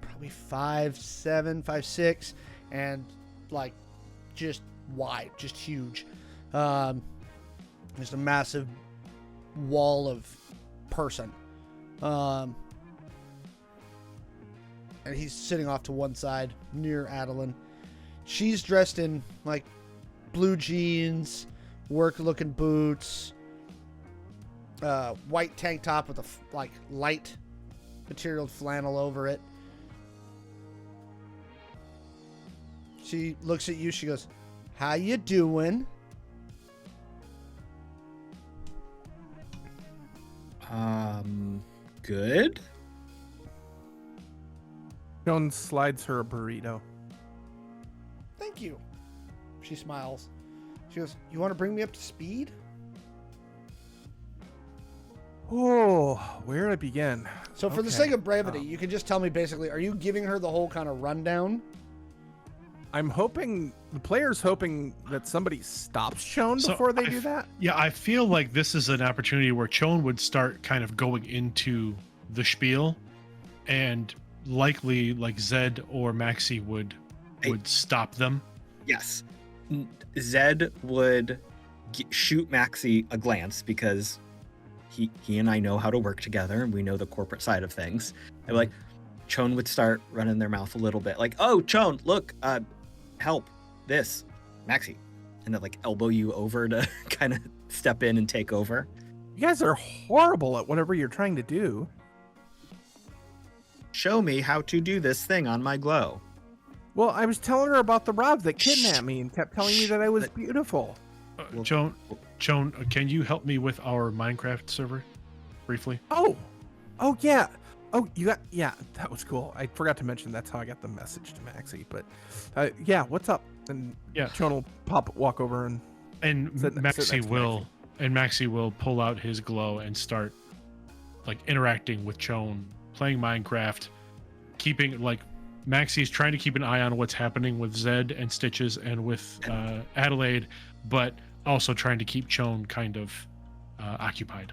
probably 5'7", 5'6", and like just wide, just huge. Just a massive wall of person. And he's sitting off to one side near Adeline. She's dressed in like blue jeans, work-looking boots, white tank top with a like light material flannel over it. She looks at you. She goes, "How you doing?" Good. Shawn slides her a burrito. "Thank you." She smiles. She goes, "You want to bring me up to speed?" Oh, where to begin? So for the Okay. sake of brevity, you can just tell me basically, are you giving her the whole kind of rundown? I'm hoping the player's hoping that somebody stops Shawn So before they I do f- that. Yeah, I feel like this is an opportunity where Chone would start kind of going into the spiel, and likely like Zed or Maxi would stop them. Yes. Zed would shoot Maxi a glance because he and I know how to work together and we know the corporate side of things. And like, Chone would start running their mouth a little bit, like, "Oh, Chone, look, help this, Maxi," and then like elbow you over to kind of step in and take over. You guys are horrible at whatever you're trying to do. Show me how to do this thing on my glow. Well, I was telling her about the Rob that kidnapped me and kept telling me that I was beautiful. Chone, can you help me with our Minecraft server briefly? Oh yeah. Oh, yeah, that was cool. I forgot to mention that's how I got the message to Maxi. But yeah, what's up? And Yeah. Shawn will walk over and And sit next to Maxi will pull out his glow and start like interacting with Chone, playing Minecraft, keeping like Maxi's trying to keep an eye on what's happening with Zed and Stitches and with Adelaide, but also trying to keep Chone kind of occupied.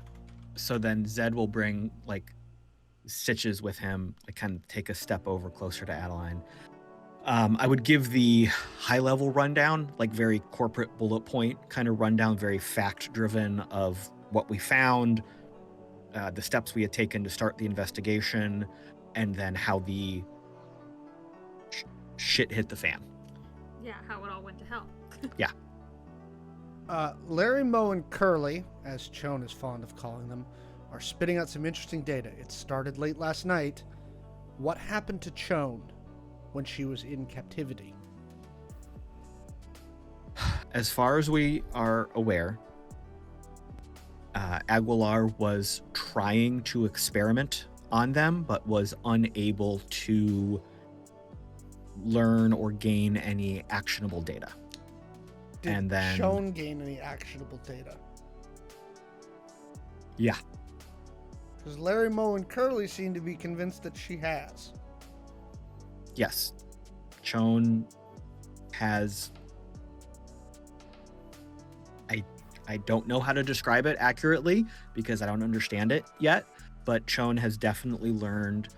So then Zed will bring like Stitches with him, like kind of take a step over closer to Adeline. I would give the high level rundown, like very corporate bullet point kind of rundown, very fact driven of what we found, the steps we had taken to start the investigation, and then how the shit hit the fan. Yeah, how it all went to hell. Larry, Moe, and Curly, as Chone is fond of calling them, are spitting out some interesting data. It started late last night. What happened to Chone when she was in captivity? As far as we are aware, Aguilar was trying to experiment on them, but was unable to learn or gain any actionable data. Did And then- Chone gain any actionable data? Yeah. Because Larry, Moe, and Curly seem to be convinced that she has. Yes. Chone has... I don't know how to describe it accurately because I don't understand it yet, but Chone has definitely learned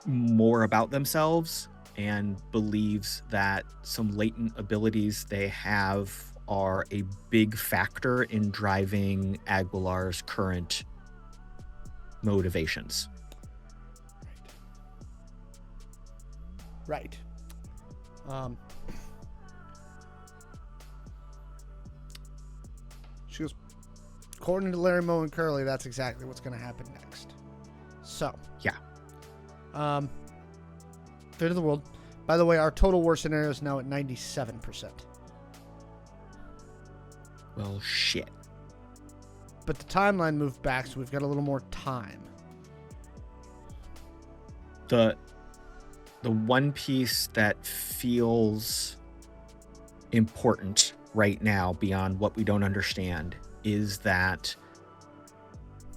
more about themselves and believes that some latent abilities they have are a big factor in driving Aguilar's current motivations. Right. according to Larry, Moe, and Curly, that's exactly what's going to happen next. So. Yeah. Fate of the world. By the way, our total war scenario is now at 97%. Well, shit. But the timeline moved back, so we've got a little more time. The one piece that feels important right now, beyond what we don't understand, is that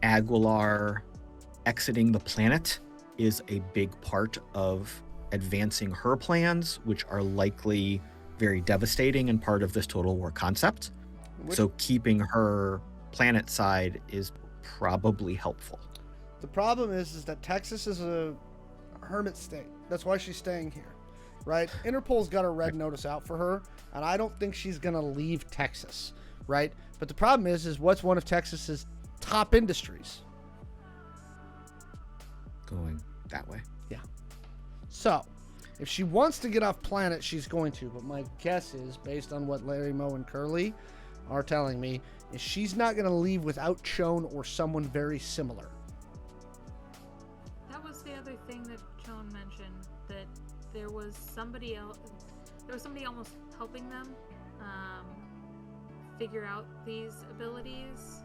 Aguilar exiting the planet is a big part of advancing her plans, which are likely very devastating and part of this total war concept. So keeping her planet side is probably helpful. The problem is that Texas is a hermit state. That's why she's staying here, right? Interpol's got a red notice out for her, and I don't think she's going to leave Texas, right? But the problem is what's one of Texas's top industries? Going that way. Yeah. So, if she wants to get off planet, she's going to. But my guess is, based on what Larry, Moe, and Curly are telling me, is she's not going to leave without Shawn or someone very similar. That was the other thing that Shawn mentioned, that there was somebody else. There was somebody almost helping them figure out these abilities.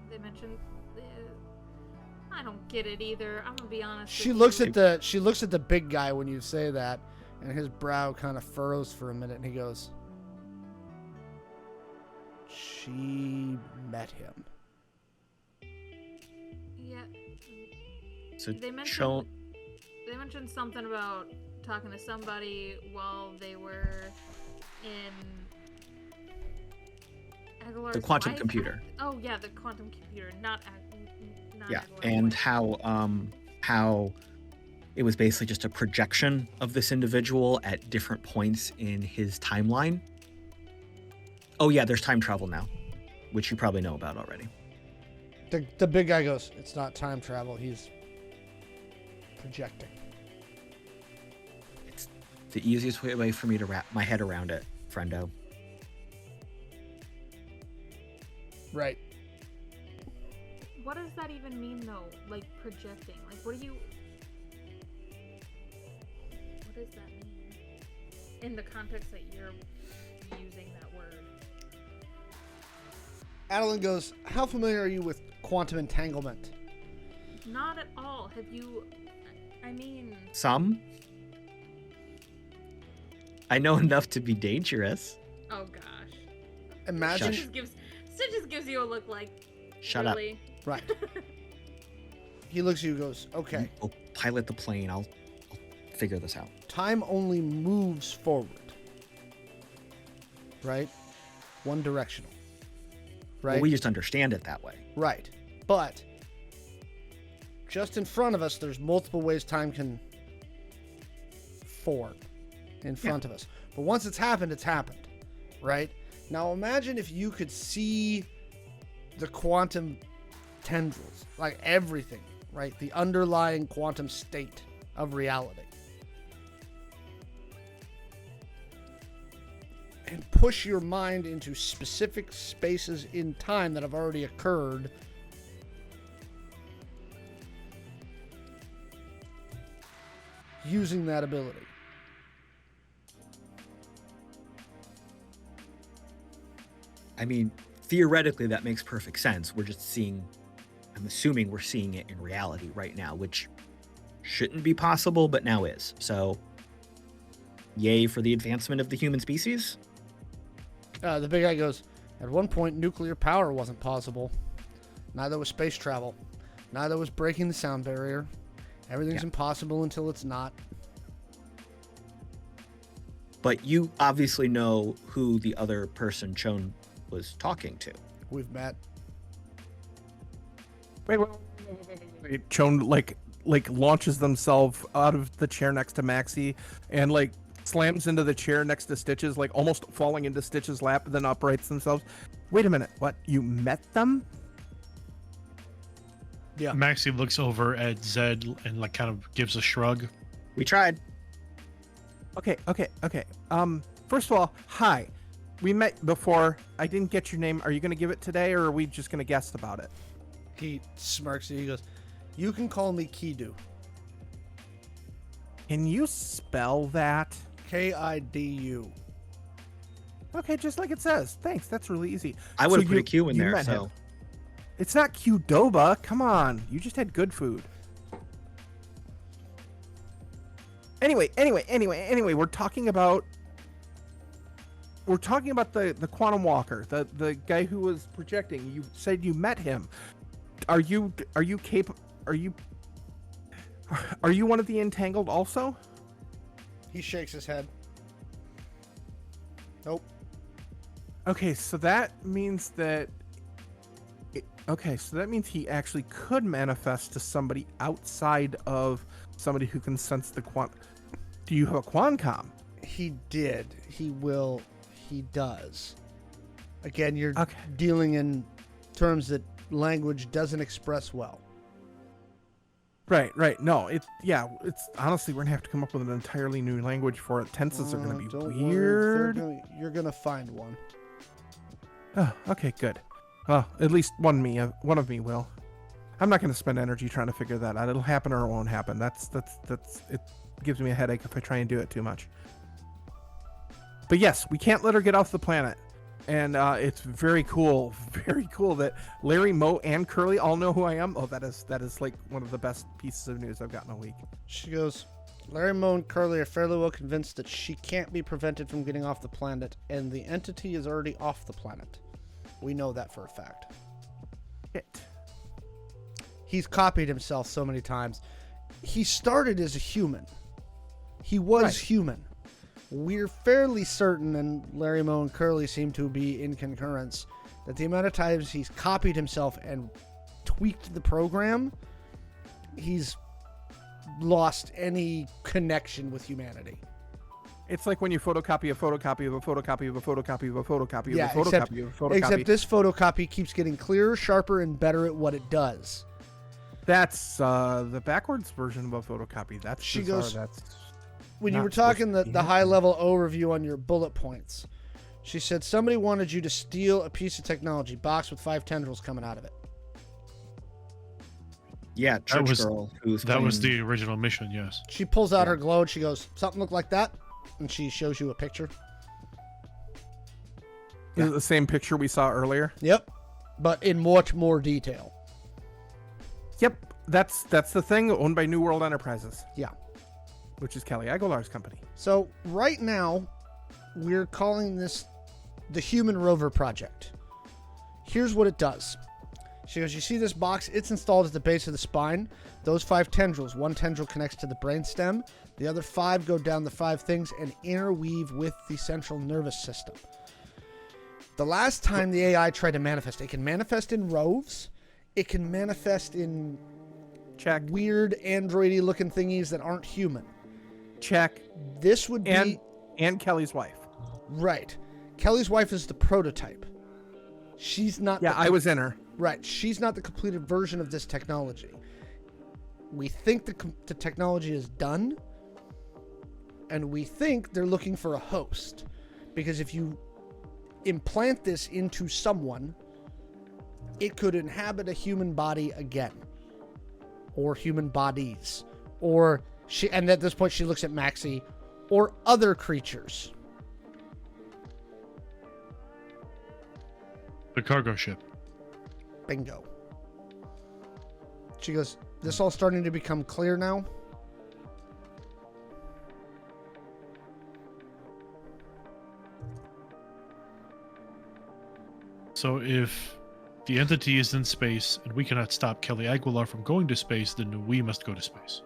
They mentioned. I don't get it either. I'm gonna be honest. She looks at the big guy when you say that, and his brow kind of furrows for a minute, and he goes, "She met him." Yeah. So They Shawn, mentioned something about talking to somebody while they were in Aguilar's the quantum life. computer. Oh yeah, the quantum computer, not Yeah, Aguilar's and wife. how it was basically just a projection of this individual at different points in his timeline. Oh yeah, there's time travel now, which you probably know about already. The big guy goes, "It's not time travel. He's projecting." It's the easiest way for me to wrap my head around it, friendo. Right. What does that even mean though? Like projecting? Like what does that mean? In the context that you're using that word. Adeline goes, "How familiar are you with quantum entanglement?" Not at all. Have you I mean Some. I know enough to be dangerous. oh gosh. Imagine. Shush. Sid just gives you a look like Shut up. really? Right. He looks at you and goes, "Okay, I'll pilot the plane. I'll figure this out. time only moves forward. Right? One directional. Right? Well, we just understand it that way. Right. But just in front of us, there's multiple ways time can form in front of us. But once it's happened, right? Now imagine if you could see the quantum tendrils, like everything, right? The underlying quantum state of reality. And push your mind into specific spaces in time that have already occurred. Using that ability. I mean, theoretically, that makes perfect sense. We're just seeing, I'm assuming we're seeing it in reality right now, which shouldn't be possible, but now is. So, yay for the advancement of the human species. The big guy goes, "At one point, nuclear power wasn't possible. Neither was space travel. Neither was breaking the sound barrier. Everything's impossible until it's not." But you obviously know who the other person Shawn was talking to. We've met. Wait. Shawn like launches themselves out of the chair next to Maxi and like slams into the chair next to Stitches, like almost falling into Stitches' lap, and then uprights themselves. Wait a minute, what? You met them? Yeah. Maxi looks over at Zed and like kind of gives a shrug. We tried. Okay. First of all, hi. We met before. I didn't get your name. Are you going to give it today, or are we just going to guess about it? He smirks and he goes, "You can call me Kidu. Can you spell that? Kidu." Okay, just like it says. Thanks. That's really easy. I would have So put a Q in you there. met So him. It's not Qdoba. Come on. You just had good food. Anyway, we're talking about the quantum walker, the guy who was projecting. You said you met him. Are you one of the entangled also? He shakes his head. Nope. Okay, so that means that he actually could manifest to somebody outside of somebody who can sense the quant. Do you have a quancom? He did. He will. He does. Again, you're Okay. dealing in terms that language doesn't express well. Right. No, it's honestly, we're gonna have to come up with an entirely new language for it. Tenses are gonna be Don't worry, weird. you're gonna find one. Oh, okay, good. Well, at least one of me will. I'm not gonna spend energy trying to figure that out. It'll happen or it won't happen. That's it. Gives me a headache if I try and do it too much. But yes, we can't let her get off the planet. And it's very cool that Larry, Mo, and Curly all know who I am. Oh, that is like one of the best pieces of news I've gotten all week. She goes, "Larry, Moe, and Curly are fairly well convinced that she can't be prevented from getting off the planet, and the entity is already off the planet. We know that for a fact. Shit. He's copied himself so many times. He started as a human. He was Right. human. We're fairly certain, and Larry, Moe, and Curly seem to be in concurrence, that the amount of times he's copied himself and tweaked the program, he's lost any connection with humanity. It's like when you photocopy a photocopy of a photocopy of a photocopy of a photocopy Yeah, of a photocopy of a photocopy. Except this photocopy keeps getting clearer, sharper, and better at what it does. That's the backwards version of a photocopy. That's She bizarre. goes- That's When you not were talking supposed to be the high-level overview on your bullet points, she said somebody wanted you to steal a piece of technology, box with 5 tendrils coming out of it. yeah, church was- girl who's That was playing- the original mission, yes. She pulls out her glow and she goes, "Something look like that?" And she shows you a picture. Is it the same picture we saw earlier? Yep. But in much more detail. Yep, that's the thing, owned by New World Enterprises, Yeah. which is Kelly Aguilar's company. So right now, we're calling this the Human Rover Project. Here's what it does. She goes, "You see this box? It's installed at the base of the spine. Those 5 tendrils. One tendril connects to the brainstem. The other 5 go down the 5 things and interweave with the central nervous system." The last time the AI tried to manifest, it can manifest in roves. It can manifest in Check. weird androidy looking thingies that aren't human. Check. This would be And Kelly's wife. right. Kelly's wife is the prototype. She's not. Yeah, I was in her. Right. She's not the completed version of this technology. We think the technology is done, and we think they're looking for a host, because if you implant this into someone, it could inhabit a human body again, or human bodies, or she. And at this point, she looks at Maxi, or other creatures. The cargo ship. Bingo. She goes, "This all starting to become clear now?" So if the entity is in space and we cannot stop Kelly Aguilar from going to space, then we must go to space.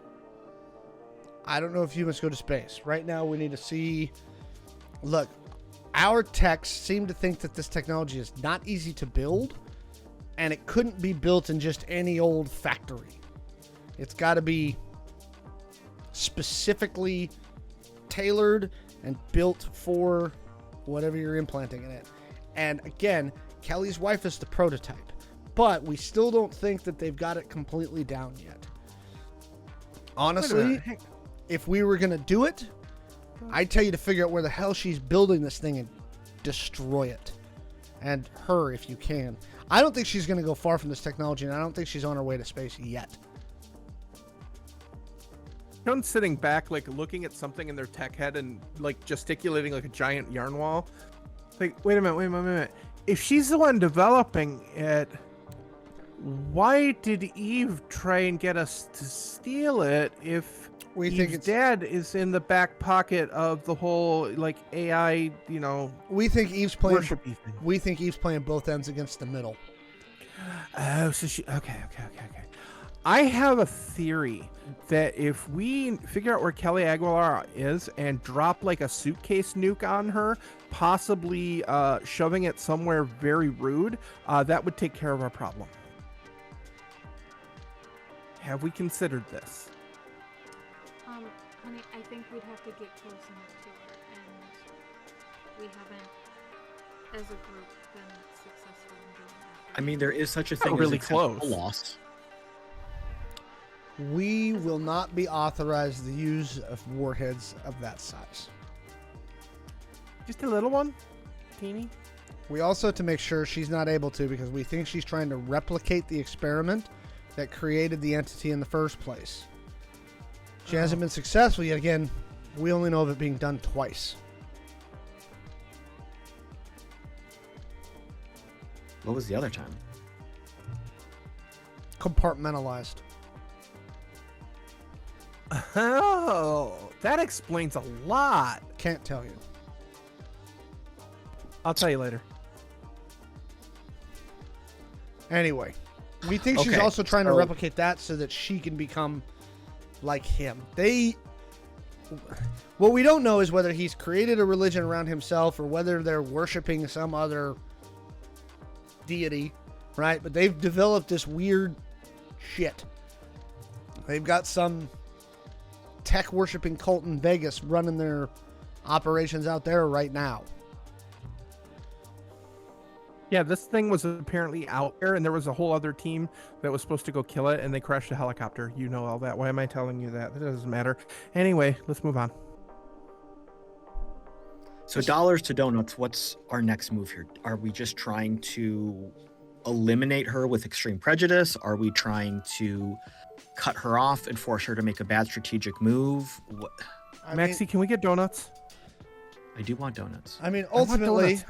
I don't know if you must go to space. Right now, we need to see... Look, our techs seem to think that this technology is not easy to build, and it couldn't be built in just any old factory. It's got to be specifically tailored and built for whatever you're implanting in it. And again, Kelly's wife is the prototype, but we still don't think that they've got it completely down yet. Honestly, if we were going to do it, I'd tell you to figure out where the hell she's building this thing and destroy it. And her, if you can. I don't think she's going to go far from this technology, and I don't think she's on her way to space yet. Shawn's sitting back, like, looking at something in their tech head and, like, gesticulating like a giant yarn wall. Like, wait a minute. If she's the one developing it, why did Eve try and get us to steal it if We think Eve's dad is in the back pocket of the whole, like, AI, you know, We think Eve's playing. worshipy thing? We think Eve's playing both ends against the middle. Oh, so she... Okay. I have a theory that if we figure out where Kelly Aguilar is and drop, like, a suitcase nuke on her, possibly shoving it somewhere very rude, that would take care of our problem. Have we considered this? Honey, I think we'd have to get close enough to her, and we haven't, as a group, been successful in doing that. I mean, there is such a thing really as acceptable close. loss. We will not be authorized the use of warheads of that size. Just a little one? Teeny? We also have to make sure she's not able to, because we think she's trying to replicate the experiment that created the entity in the first place. She hasn't been successful yet. Again, we only know of it being done twice. What was the other time? Compartmentalized. Oh, that explains a lot. Can't tell you. I'll tell you later. Anyway, we think she's Okay, also trying to so- replicate that so that she can become like him. What we don't know is whether he's created a religion around himself or whether they're worshiping some other deity, right? But they've developed this weird shit. They've got some tech worshiping cult in Vegas running their operations out there right now. Yeah, this thing was apparently out there, and there was a whole other team that was supposed to go kill it, and they crashed a helicopter. You know all that. Why am I telling you that? That doesn't matter. Anyway, let's move on. So dollars to donuts, what's our next move here? Are we just trying to eliminate her with extreme prejudice? Are we trying to cut her off and force her to make a bad strategic move? What? Maxi, can we get donuts? I do want donuts. I mean, I want ultimately,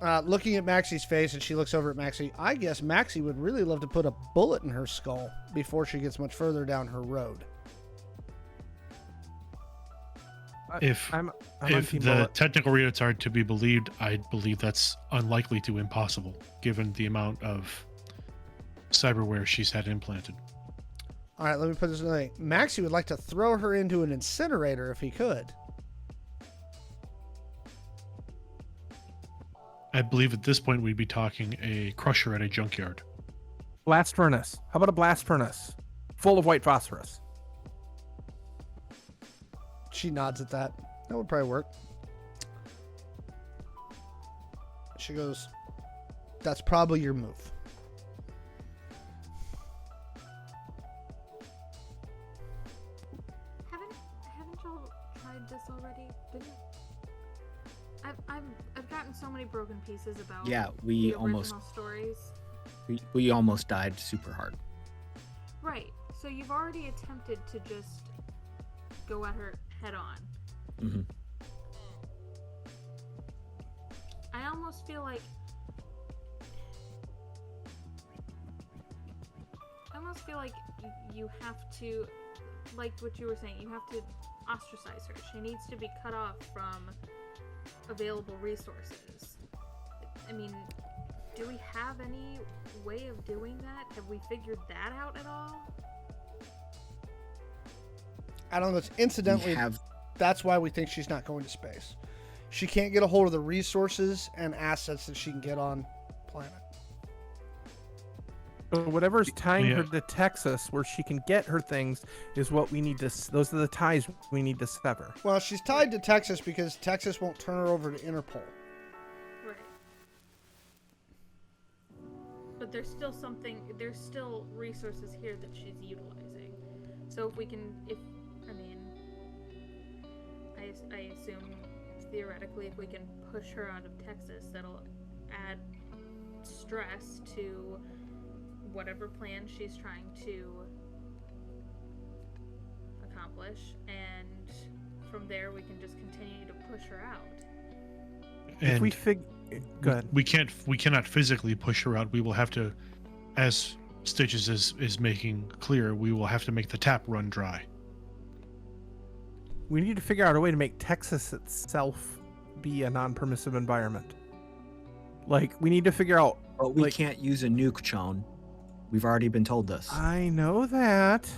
donuts. looking at Maxi's face, and she looks over at Maxi, I guess Maxi would really love to put a bullet in her skull before she gets much further down her road. If I'm on if Team the Bullet. technical readouts are to be believed, I believe that's unlikely to impossible, given the amount of cyberware she's had implanted. All right, let me put this another way. Maxi would like to throw her into an incinerator if he could. I believe at this point we'd be talking a crusher at a junkyard. Blast furnace. How about a blast furnace full of white phosphorus? She nods at that. That would probably work. She goes, that's probably your move. Haven't y'all tried this already? Didn't I've gotten so many broken pieces about Yeah, the we original almost stories. we almost died super hard. Right. So you've already attempted to just go at her head on. hmm I almost feel like you have to, like what you were saying, you have to ostracize her. She needs to be cut off from available resources. I mean, do we have any way of doing that? Have we figured that out at all? I don't know. Incidentally, that's why we think she's not going to space. She can't get a hold of the resources and assets that she can get on planet. So whatever's tying Yeah. her to Texas, where she can get her things, is what we need to. Those are the ties we need to sever. Well, she's tied to Texas because Texas won't turn her over to Interpol. Right. But there's still resources here that she's utilizing. So if we can, I assume theoretically, if we can push her out of Texas, that'll add stress to whatever plan she's trying to accomplish, and from there we can just continue to push her out. If we And go ahead. we cannot physically push her out. We will have to, as Stitches is making clear, we will have to make the tap run dry. We need to figure out a way to make Texas itself be a non-permissive environment. Like, we need to figure out. But we like, can't use a nuke, Shawn. We've already been told this. I know that.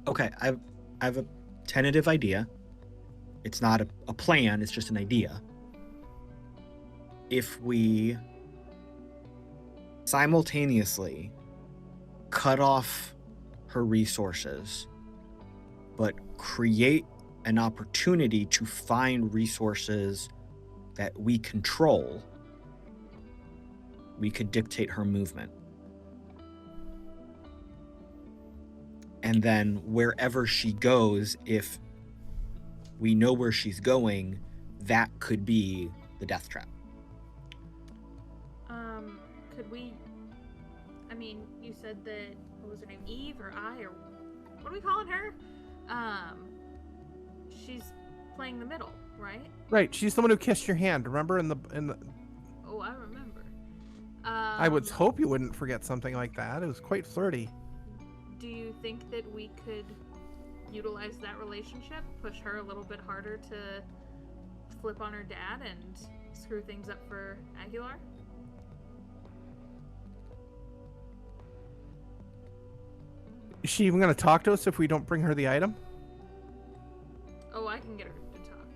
Okay, I have a tentative idea. It's not a plan, it's just an idea. If we simultaneously cut off her resources, but create an opportunity to find resources that we control, we could dictate her movement. And then wherever she goes, if we know where she's going, that could be the death trap. Could we? I mean, you said that, what was her name, Eve or I, or what are we calling her? She's playing the middle, right? Right, she's the one who kissed your hand. Remember in the. Oh, I remember. I would hope you wouldn't forget something like that. It was quite flirty. Do you think that we could utilize that relationship, push her a little bit harder to flip on her dad and screw things up for Aguilar? Is she even going to talk to us if we don't bring her the item? Oh, I can get her to talk.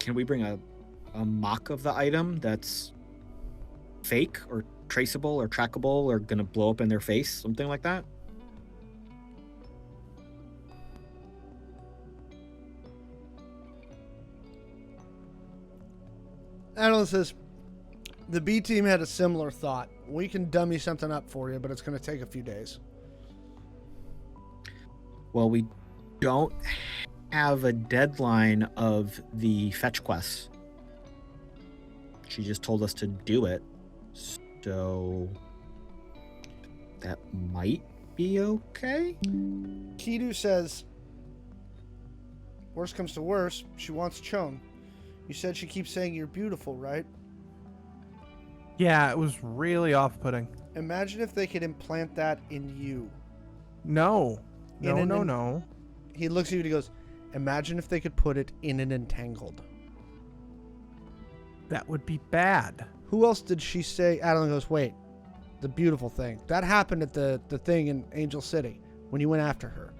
Can we bring a mock of the item that's fake or traceable or trackable or gonna blow up in their face, something like that? Adeline says, the B team had a similar thought. We can dummy something up for you, but it's going to take a few days. Well, we don't have a deadline of the fetch quests. She just told us to do it. So that might be okay. Kidu says, worst comes to worst, she wants Chone. You said she keeps saying you're beautiful, right? Yeah, it was really off-putting. Imagine if they could implant that in you. No. In an- No. He looks at you and he goes, imagine if they could put it in an entangled. That would be bad. Who else did she say? Adeline goes, wait, the beautiful thing. That happened at the thing in Angel City when you went after her.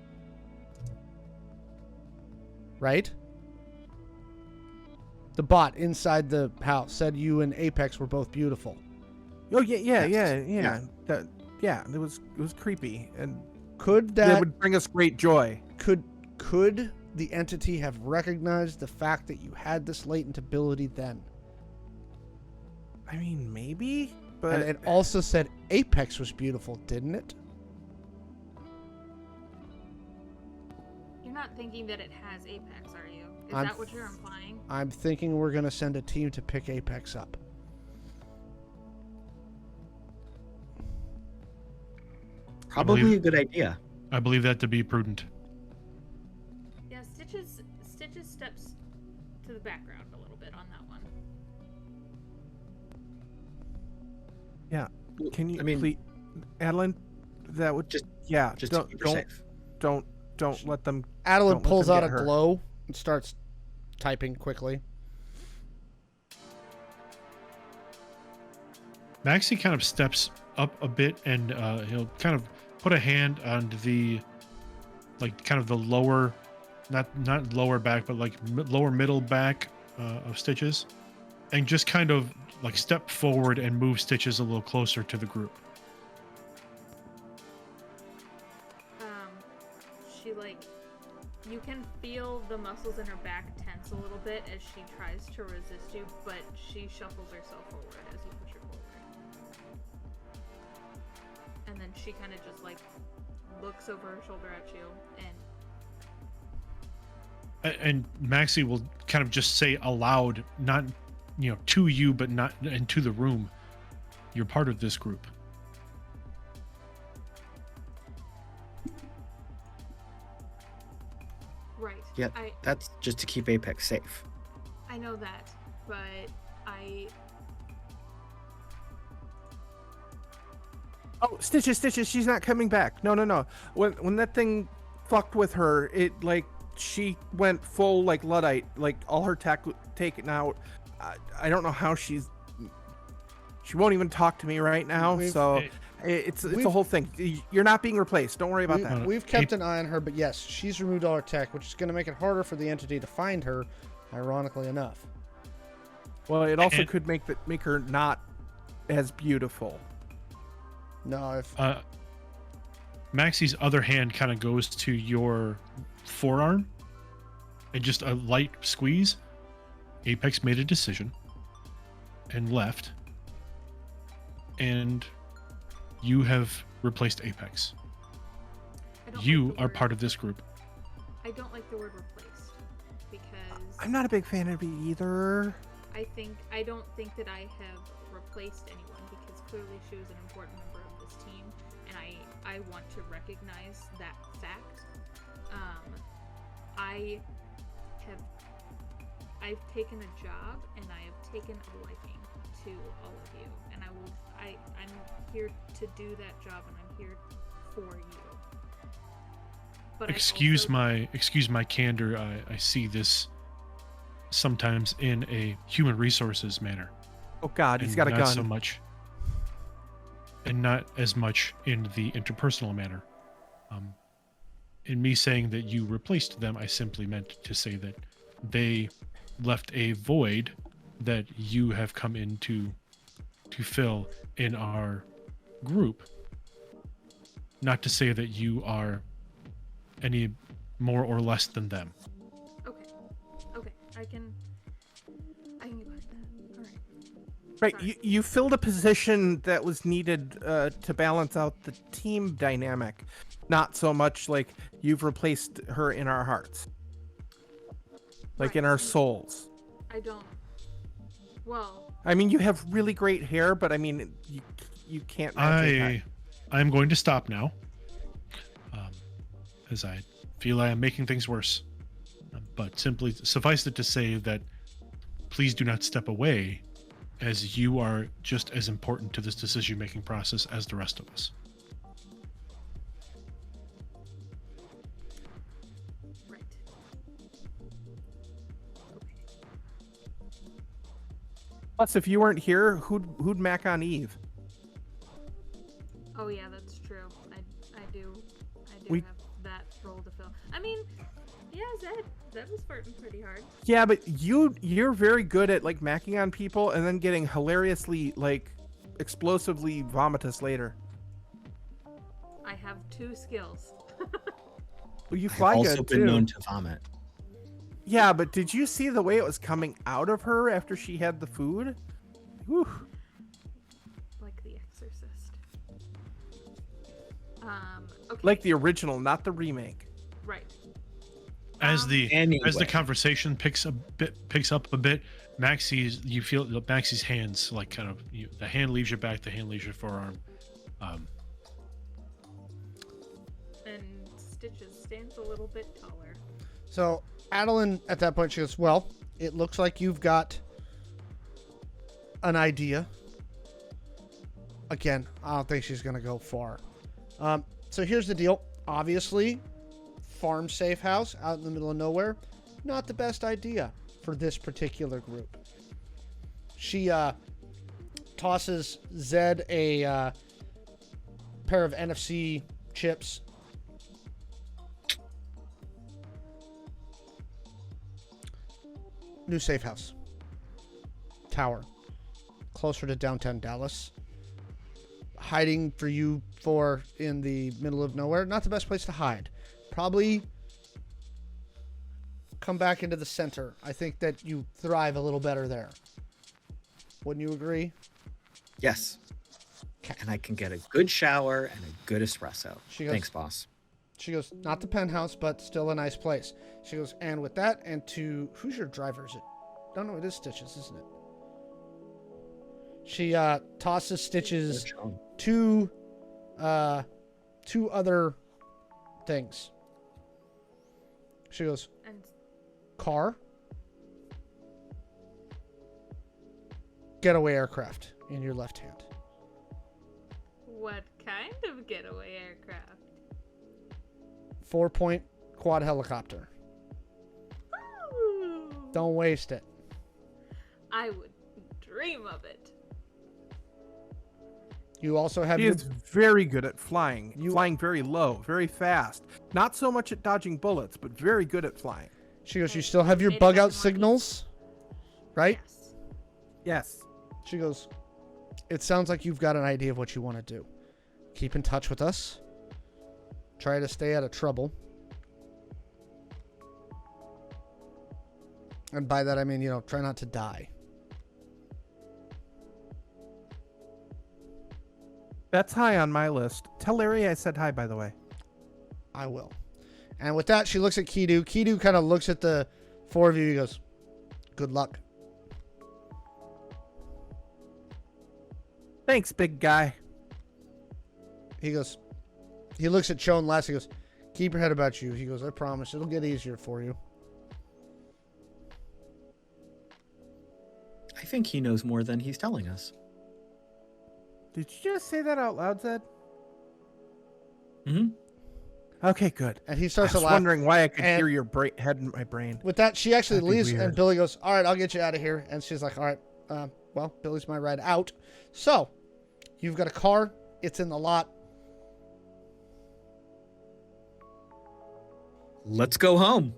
Right? The bot inside the house said you and Apex were both beautiful. Oh yeah. Yeah. It was creepy, and Could that that would bring us great joy. could the entity have recognized the fact that you had this latent ability then? I mean, maybe, but And it also said Apex was beautiful, didn't it? You're not thinking that it has Apex, are you? Is I'm that what you're implying? I'm thinking we're going to send a team to pick Apex up. Probably a good idea. I believe that to be prudent. Yeah, Stitches steps to the background a little bit on that one. yeah. Can you, I mean, please, Adeline? That would Just yeah. just don't to keep her don't safe. don't let them. Adeline Don't let pulls them out get a hurt. glow and starts typing quickly. Maxi kind of steps up a bit and he'll kind of put a hand on the, like, kind of the lower, not lower back, but like lower middle back of Stitches, and just kind of like step forward and move Stitches a little closer to the group. She you can feel the muscles in her back tense a little bit as she tries to resist you, but she shuffles herself forward as you push her forward. And then she kind of just looks over her shoulder at you and And Maxi will kind of just say aloud, not to you, but not into the room. You're part of this group. Right. Yeah, that's just to keep Apex safe. I know that, but Oh, Stitches, she's not coming back. No. When that thing fucked with her, she went full like Luddite, like all her tech taken out. I don't know how she won't even talk to me right now. It's a whole thing. You're not being replaced. Don't worry about that. We've kept an eye on her, but yes, she's removed all her tech, which is going to make it harder for the entity to find her, ironically enough. Well, it also could make her not as beautiful. No, if Maxi's other hand kind of goes to your forearm and just a light squeeze. Apex made a decision and left, and you have replaced Apex. You are part of this group. I don't like the word replaced because I'm not a big fan of it either. I don't think that I have replaced anyone because clearly she was an important member of this team, and I want to recognize that fact. I've taken a job and I have taken a liking to all of you, and I'm here to do that job, and I'm here for you. But excuse my candor. I see this sometimes in a human resources manner. Oh God, he's got a gun. Not so much, and not as much in the interpersonal manner. In me saying that you replaced them, I simply meant to say that they left a void that you have come in to fill in our group. Not to say that you are any more or less than them. Okay, I can get behind that. All right. Right, you filled a position that was needed to balance out the team dynamic, not so much like you've replaced her in our hearts, like in our souls. I don't. Well. I mean, you have really great hair, but I mean, you can't. I'm going to stop now, as I feel I am making things worse. But simply suffice it to say that please do not step away, as you are just as important to this decision-making process as the rest of us. Right. Plus, if you weren't here, who'd mac on Eve? Oh yeah, that's true. I do have that role to fill. I mean, yeah, Zed was farting pretty hard. Yeah, but you're very good at like macking on people and then getting hilariously like explosively vomitous later. I have 2 skills. Well, you fly I've good also been too. known to vomit. Yeah, but did you see the way it was coming out of her after she had the food? Whew. Like The Exorcist. Okay. Like the original, not the remake. Right. As the Anyway. conversation picks up a bit, you feel Maxi's hands like kind of the hand leaves your back, the hand leaves your forearm. And Stitches stands a little bit taller. So Adeline, at that point, she goes, well, it looks like you've got an idea. Again, I don't think she's going to go far. So here's the deal. Obviously, farm safe house out in the middle of nowhere, not the best idea for this particular group. She tosses Zed a pair of NFC chips. New safe house. Tower. Closer to downtown Dallas. Hiding for you 4 in the middle of nowhere. Not the best place to hide. Probably come back into the center. I think that you thrive a little better there. Wouldn't you agree? Yes. Okay. And I can get a good shower and a good espresso. She goes- Thanks, boss. She goes, not the penthouse, but still a nice place. She goes, and with that, and to, who's your driver? Is it? No, it is Stitches, isn't it? She tosses Stitches two other things. She goes, And car, getaway aircraft in your left hand. what kind of getaway aircraft? 4-point quad helicopter. Ooh, Don't waste it. I would dream of it. You also have He your, is very good at flying. You- Flying very low, very fast. Not so much at dodging bullets, but very good at flying. she goes, you still have your Made it bug back out to signals, right? Yes. Yes. She goes, it sounds like you've got an idea of what you want to do. Keep in touch with us. Try to stay out of trouble. And by that I mean, try not to die. That's high on my list. Tell Larry I said hi, by the way. I will. And with that, she looks at Kidu. Kidu kind of looks at the four of you. He goes, good luck. Thanks, big guy. He goes, he looks at Shawn last. He goes, keep your head about you. He goes, I promise it'll get easier for you. I think he knows more than he's telling us. Did you just say that out loud, Zed? Mm-hmm. Okay, good. And he I starts to was laugh. wondering why I could And- hear your head in my brain. With that, she actually That'd be leaves, weird. and Billy goes, all right, I'll get you out of here. And she's like, all right, well, Billy's my ride out. So, you've got a car. It's in the lot. Let's go home.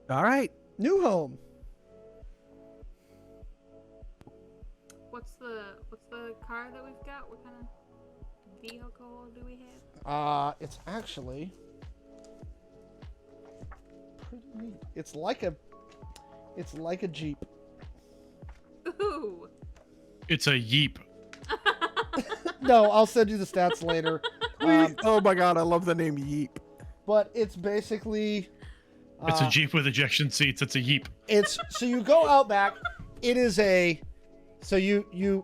All right. New home. What's the car that we've got? What kind of vehicle do we have? It's actually pretty neat. It's like a Jeep. Ooh. It's a yeep. No, I'll send you the stats later. Oh my god, I love the name Yeep. But it's basically It's a jeep with ejection seats. It's a yeep. it's so you go out back. It is a so you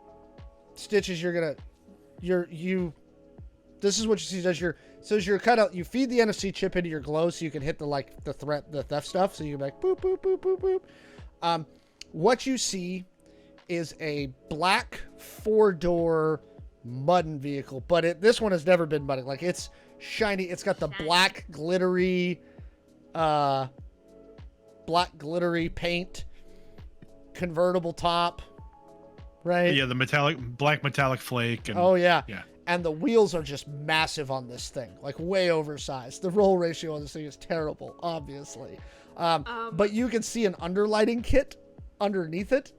Stitches. This is what you see. You're kind of you feed the NFC chip into your glow so you can hit the theft stuff. So you can be like boop boop boop boop boop. What you see is a black 4-door muddin vehicle, but this one has never been mudded. Like it's shiny. It's got the black glittery paint, convertible top, right? Yeah, the black metallic flake. And, Oh yeah. Yeah. And the wheels are just massive on this thing, like way oversized. The roll ratio on this thing is terrible, obviously. But you can see an underlighting kit underneath it.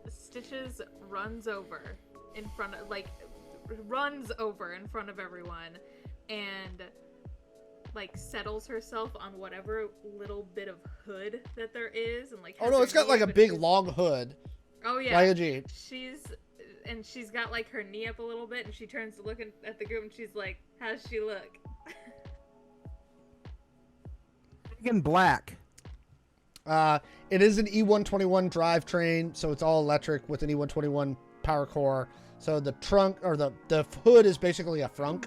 Stitches runs over in front of everyone and settles herself on whatever little bit of hood that there is and Oh no, it's got like a big long hood. Oh yeah. Like a Jeep. She's got her knee up a little bit and she turns to look at the group and she's like, how's she look? Big and black. It is an E121 drivetrain, so it's all electric with an E121 power core. So the trunk or the hood is basically a frunk.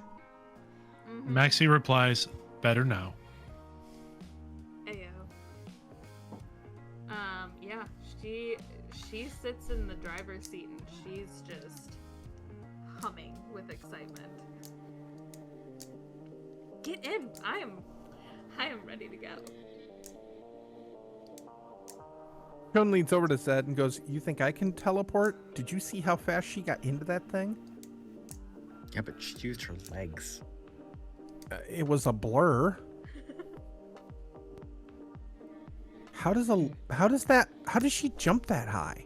Mm-hmm. Maxi replies, better now. Ayo. Yeah, she sits in the driver's seat and she's just humming with excitement. Get in! I am ready to go. Shawn leans over to Zed and goes, you think I can teleport? Did you see how fast she got into that thing? Yeah, but she used her legs. It was a blur. How does she jump that high?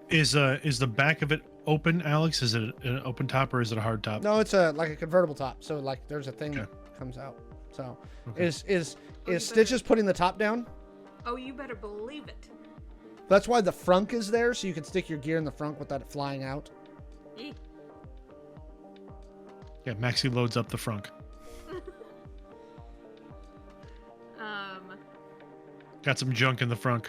Is the back of it open, Alex? Is it an open top or is it a hard top? No, it's like a convertible top. So there's a thing Okay. that comes out. So Okay. is you Stitches putting the top down? Oh, you better believe it. That's why the frunk is there, so you can stick your gear in the frunk without it flying out. Eek. Yeah, Maxi loads up the frunk. Got some junk in the frunk.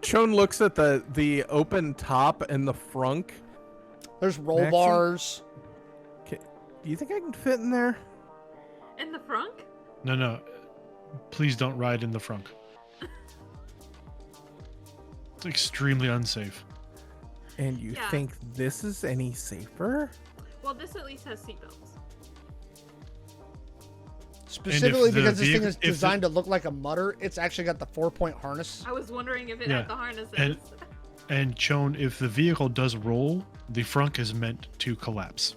Chon looks at the open top and the frunk. There's roll Maxi? bars. Do you think I can fit in there? In the frunk? No. Please don't ride in the frunk. It's extremely unsafe. And you Yeah. think this is any safer? Well, this at least has seatbelts. Specifically the because this thing vehicle- is if the- designed to look like a mutter, it's actually got the 4-point harness. I was wondering if it Yeah, had the harnesses. And Chon, if the vehicle does roll, the frunk is meant to collapse.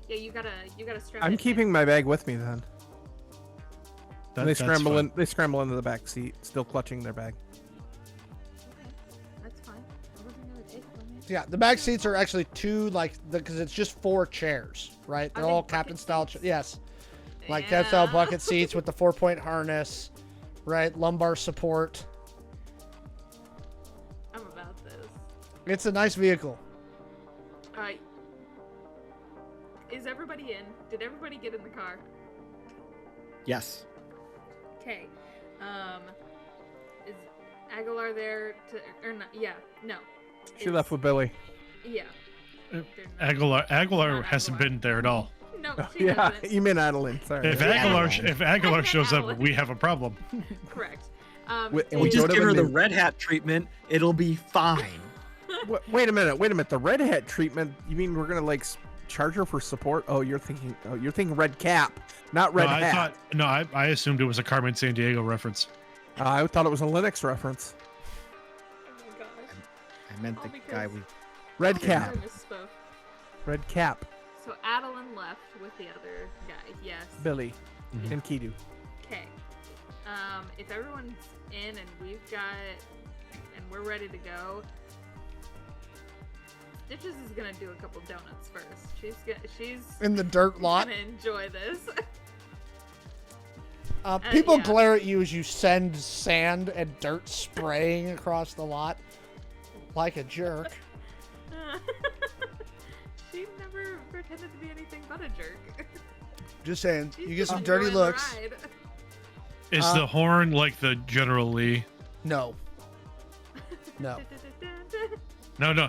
Yeah, you gotta strap I'm it in. keeping my bag with me then. That, They that's scramble fine. in. They scramble into the back seat, still clutching their bag. Okay, that's fine. I wasn't gonna take it from you. Yeah, the back seats are actually two, because it's just 4 chairs, right? Are They're they all bucket captain style. seats? Yes, like captain style Yeah. bucket seats with the 4-point harness, right? Lumbar support. I'm about this. It's a nice vehicle. Alright. Is everybody in? Did everybody get in the car? Yes. Okay. Is Aguilar there to or not? Yeah. No. She left with Billy. Yeah. Uh, They're not- Aguilar Not hasn't Aguilar. been there at all. No, Oh, she yeah, doesn't. you mean Adeline? Sorry. If Yeah. Aguilar I shows up, know. we have a problem. Correct. And We we just go to give the her the new- red hat treatment. It'll be fine. Wait a minute. The red hat treatment. You mean we're gonna charge her for support? Oh, you're thinking red cap, not red hat. I assumed it was a Carmen San Diego reference. I thought it was a Linux reference. Oh my gosh. I meant All the because- guy we. Red Oh, cap. I misspoke. Red cap. So Adeline left with the other guy. Yes. Billy Mhm. and Kidu. Okay. If everyone's in and we're ready to go, Stitches is gonna do a couple donuts first. She's In the dirt lot. gonna enjoy this. People yeah. glare at you as you send sand and dirt spraying across the lot like a jerk. She never pretended to be anything but a jerk. Just saying, She's you get just some dirty enjoying the looks. ride. Is Uh, the horn like the General Lee? No. No. No. No.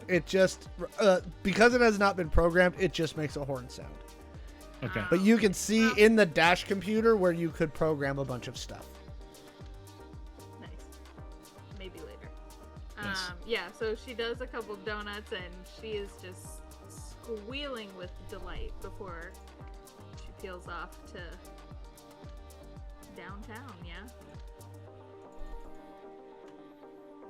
It just, because it has not been programmed, it just makes a horn sound. Okay. But you can see in the dash computer where you could program a bunch of stuff. Nice. Maybe later. Yes. Yeah, so she does a couple donuts and she is just squealing with delight before she peels off to downtown, yeah?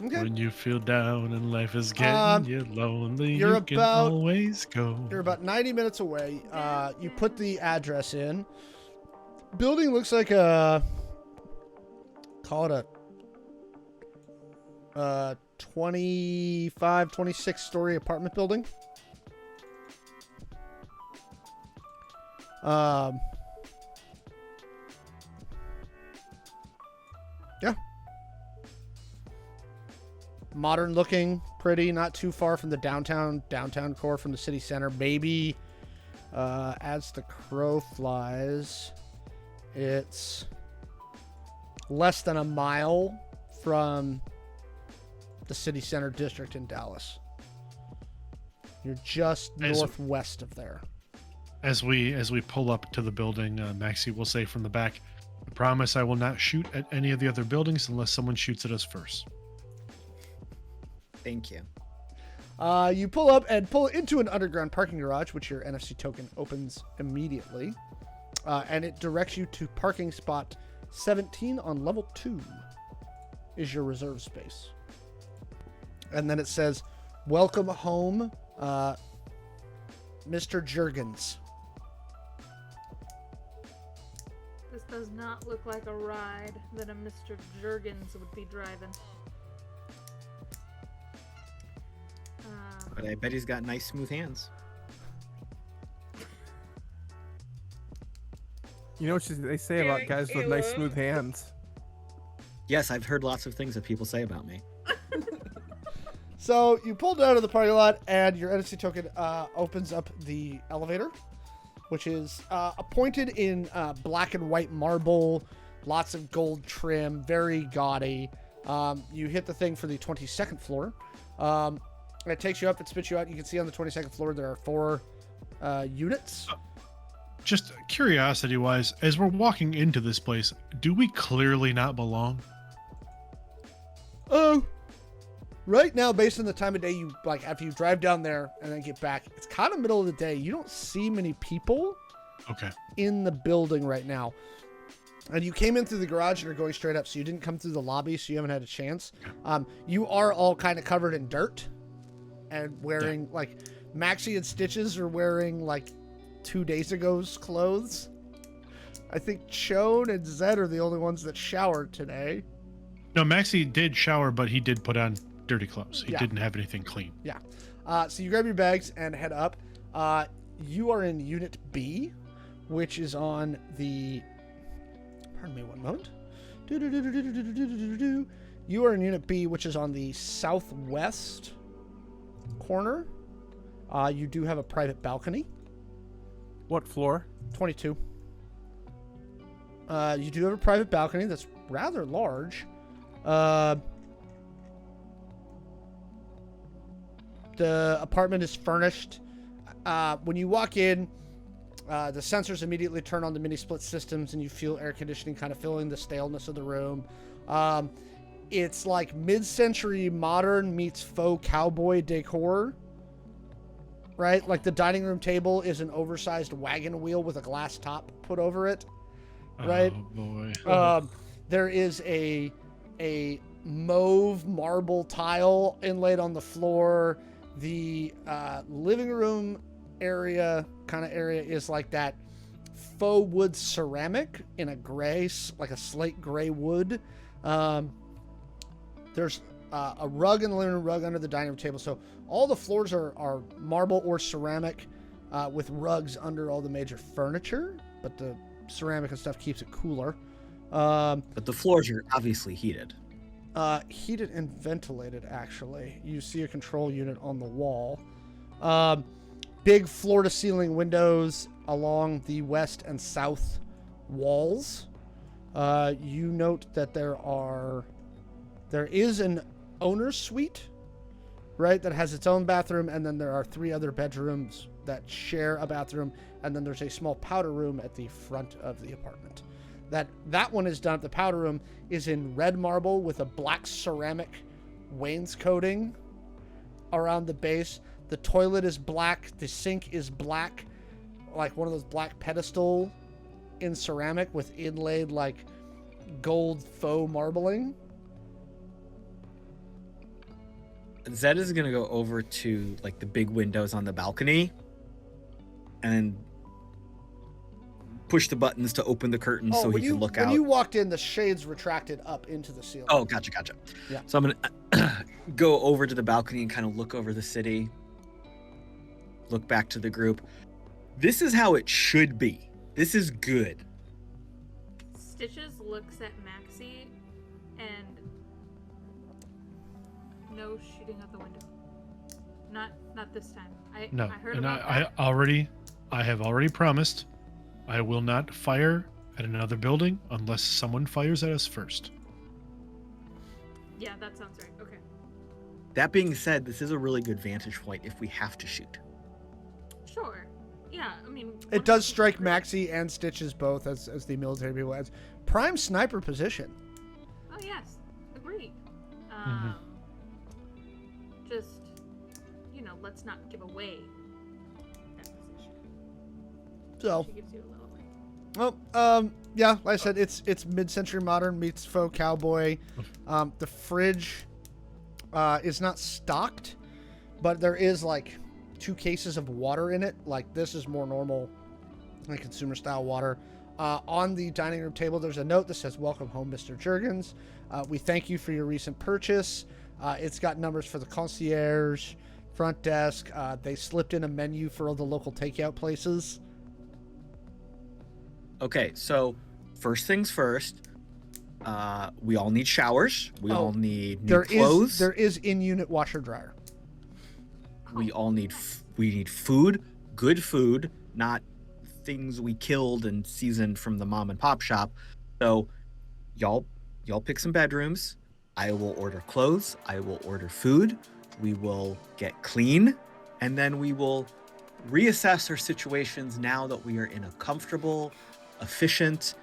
Okay. When you feel down and life is getting Um, you lonely, you're you can about- always go. You're about 90 minutes away. You put the address in. Building looks like call it a 25, 26 story apartment building. Yeah. Modern looking, pretty, not too far from the downtown core from the city center. Maybe as the crow flies, it's less than a mile from the city center district in Dallas. You're just As- northwest of there. As we pull up to the building, Maxi will say from the back, "I promise I will not shoot at any of the other buildings unless someone shoots at us first." Thank you. You pull up and pull into an underground parking garage, which your NFC token opens immediately. And it directs you to parking spot 17 on level 2 is your reserve space. And then it says, "Welcome home, Mr. Jurgens." This does not look like a ride that a Mr. Jurgens would be driving. But I bet he's got nice, smooth hands. You know what they say about guys with nice, Caleb. smooth hands? Yes, I've heard lots of things that people say about me. So you pulled out of the parking lot, and your NFC token opens up the elevator, which is appointed in black and white marble, lots of gold trim, very gaudy. You hit the thing for the 22nd floor. It takes you up, it spits you out. You can see on the 22nd floor there are 4 units. Just curiosity-wise, as we're walking into this place, do we clearly not belong? Oh, right now, based on the time of day, you like after you drive down there and then get back, it's kind of middle of the day. You don't see many people Okay. in the building right now. And you came in through the garage and are going straight up, so you didn't come through the lobby, so you haven't had a chance. You are all kind of covered in dirt and wearing like Maxi and Stitches are wearing like 2 days ago's clothes. I think Shawn and Zed are the only ones that showered today. No, Maxi did shower, but he did put on dirty clothes. He Yeah. didn't have anything clean. Yeah. So you grab your bags and head up. You are in Unit B, which is on the... Pardon me one moment. You are in Unit B, which is on the southwest corner. You do have a private balcony. What floor? 22. You do have a private balcony that's rather large. The apartment is furnished. When you walk in, the sensors immediately turn on the mini split systems and you feel air conditioning kind of filling the staleness of the room. It's like mid-century modern meets faux cowboy decor, right? Like the dining room table is an oversized wagon wheel with a glass top put over it, right? Oh boy. There is a mauve marble tile inlaid on the floor. The living room area is like that faux wood ceramic in a gray, like a slate gray wood. There's a rug in the living room, rug under the dining room table. So all the floors are marble or ceramic with rugs under all the major furniture, but the ceramic and stuff keeps it cooler. But the floors are obviously heated. Heated and ventilated, actually. You see a control unit on the wall. Big floor-to-ceiling windows along the west and south walls. You note that there is an owner's suite, right, that has its own bathroom, and then there are 3 other bedrooms that share a bathroom, and then there's a small powder room at the front of the apartment. That one is done. The powder room is in red marble with a black ceramic wainscoting around the base. The toilet is black. The sink is black, like one of those black pedestal in ceramic with inlaid like gold faux marbling. Zed is gonna go over to like the big windows on the balcony and push the buttons to open the curtains so he can look out. When you walked in, the shades retracted up into the ceiling. Oh, gotcha. Yeah. So I'm gonna go over to the balcony and kind of look over the city, look back to the group. This is how it should be. This is good. Stitches looks at Maxi and no shooting out the window. Not this time. No, I heard and about I that. have already promised I will not fire at another building unless someone fires at us first. Yeah, that sounds right. Okay. That being said, this is a really good vantage point if we have to shoot. Sure. Yeah, I mean... It does strike Maxi and Stitches both as the military people as prime sniper position. Oh, yes. Agreed. Just, let's not give away that position. So, She gives you a little way. well, yeah, like I said, it's mid-century modern meets faux cowboy. The fridge is not stocked, but there is like 2 cases of water in it. Like this is more normal, like consumer style water. On the dining room table, there's a note that says, "Welcome home, Mr. Juergens. We thank you for your recent purchase." It's got numbers for the concierge, front desk. They slipped in a menu for all the local takeout places. Okay, so first things first, We all need showers. We all need new There clothes. is in-unit washer dryer. We all need we need food, good food, not things we killed and seasoned from the mom and pop shop. So y'all pick some bedrooms. I will order clothes. I will order food. We will get clean, and then we will reassess our situations now that we are in a comfortable, efficient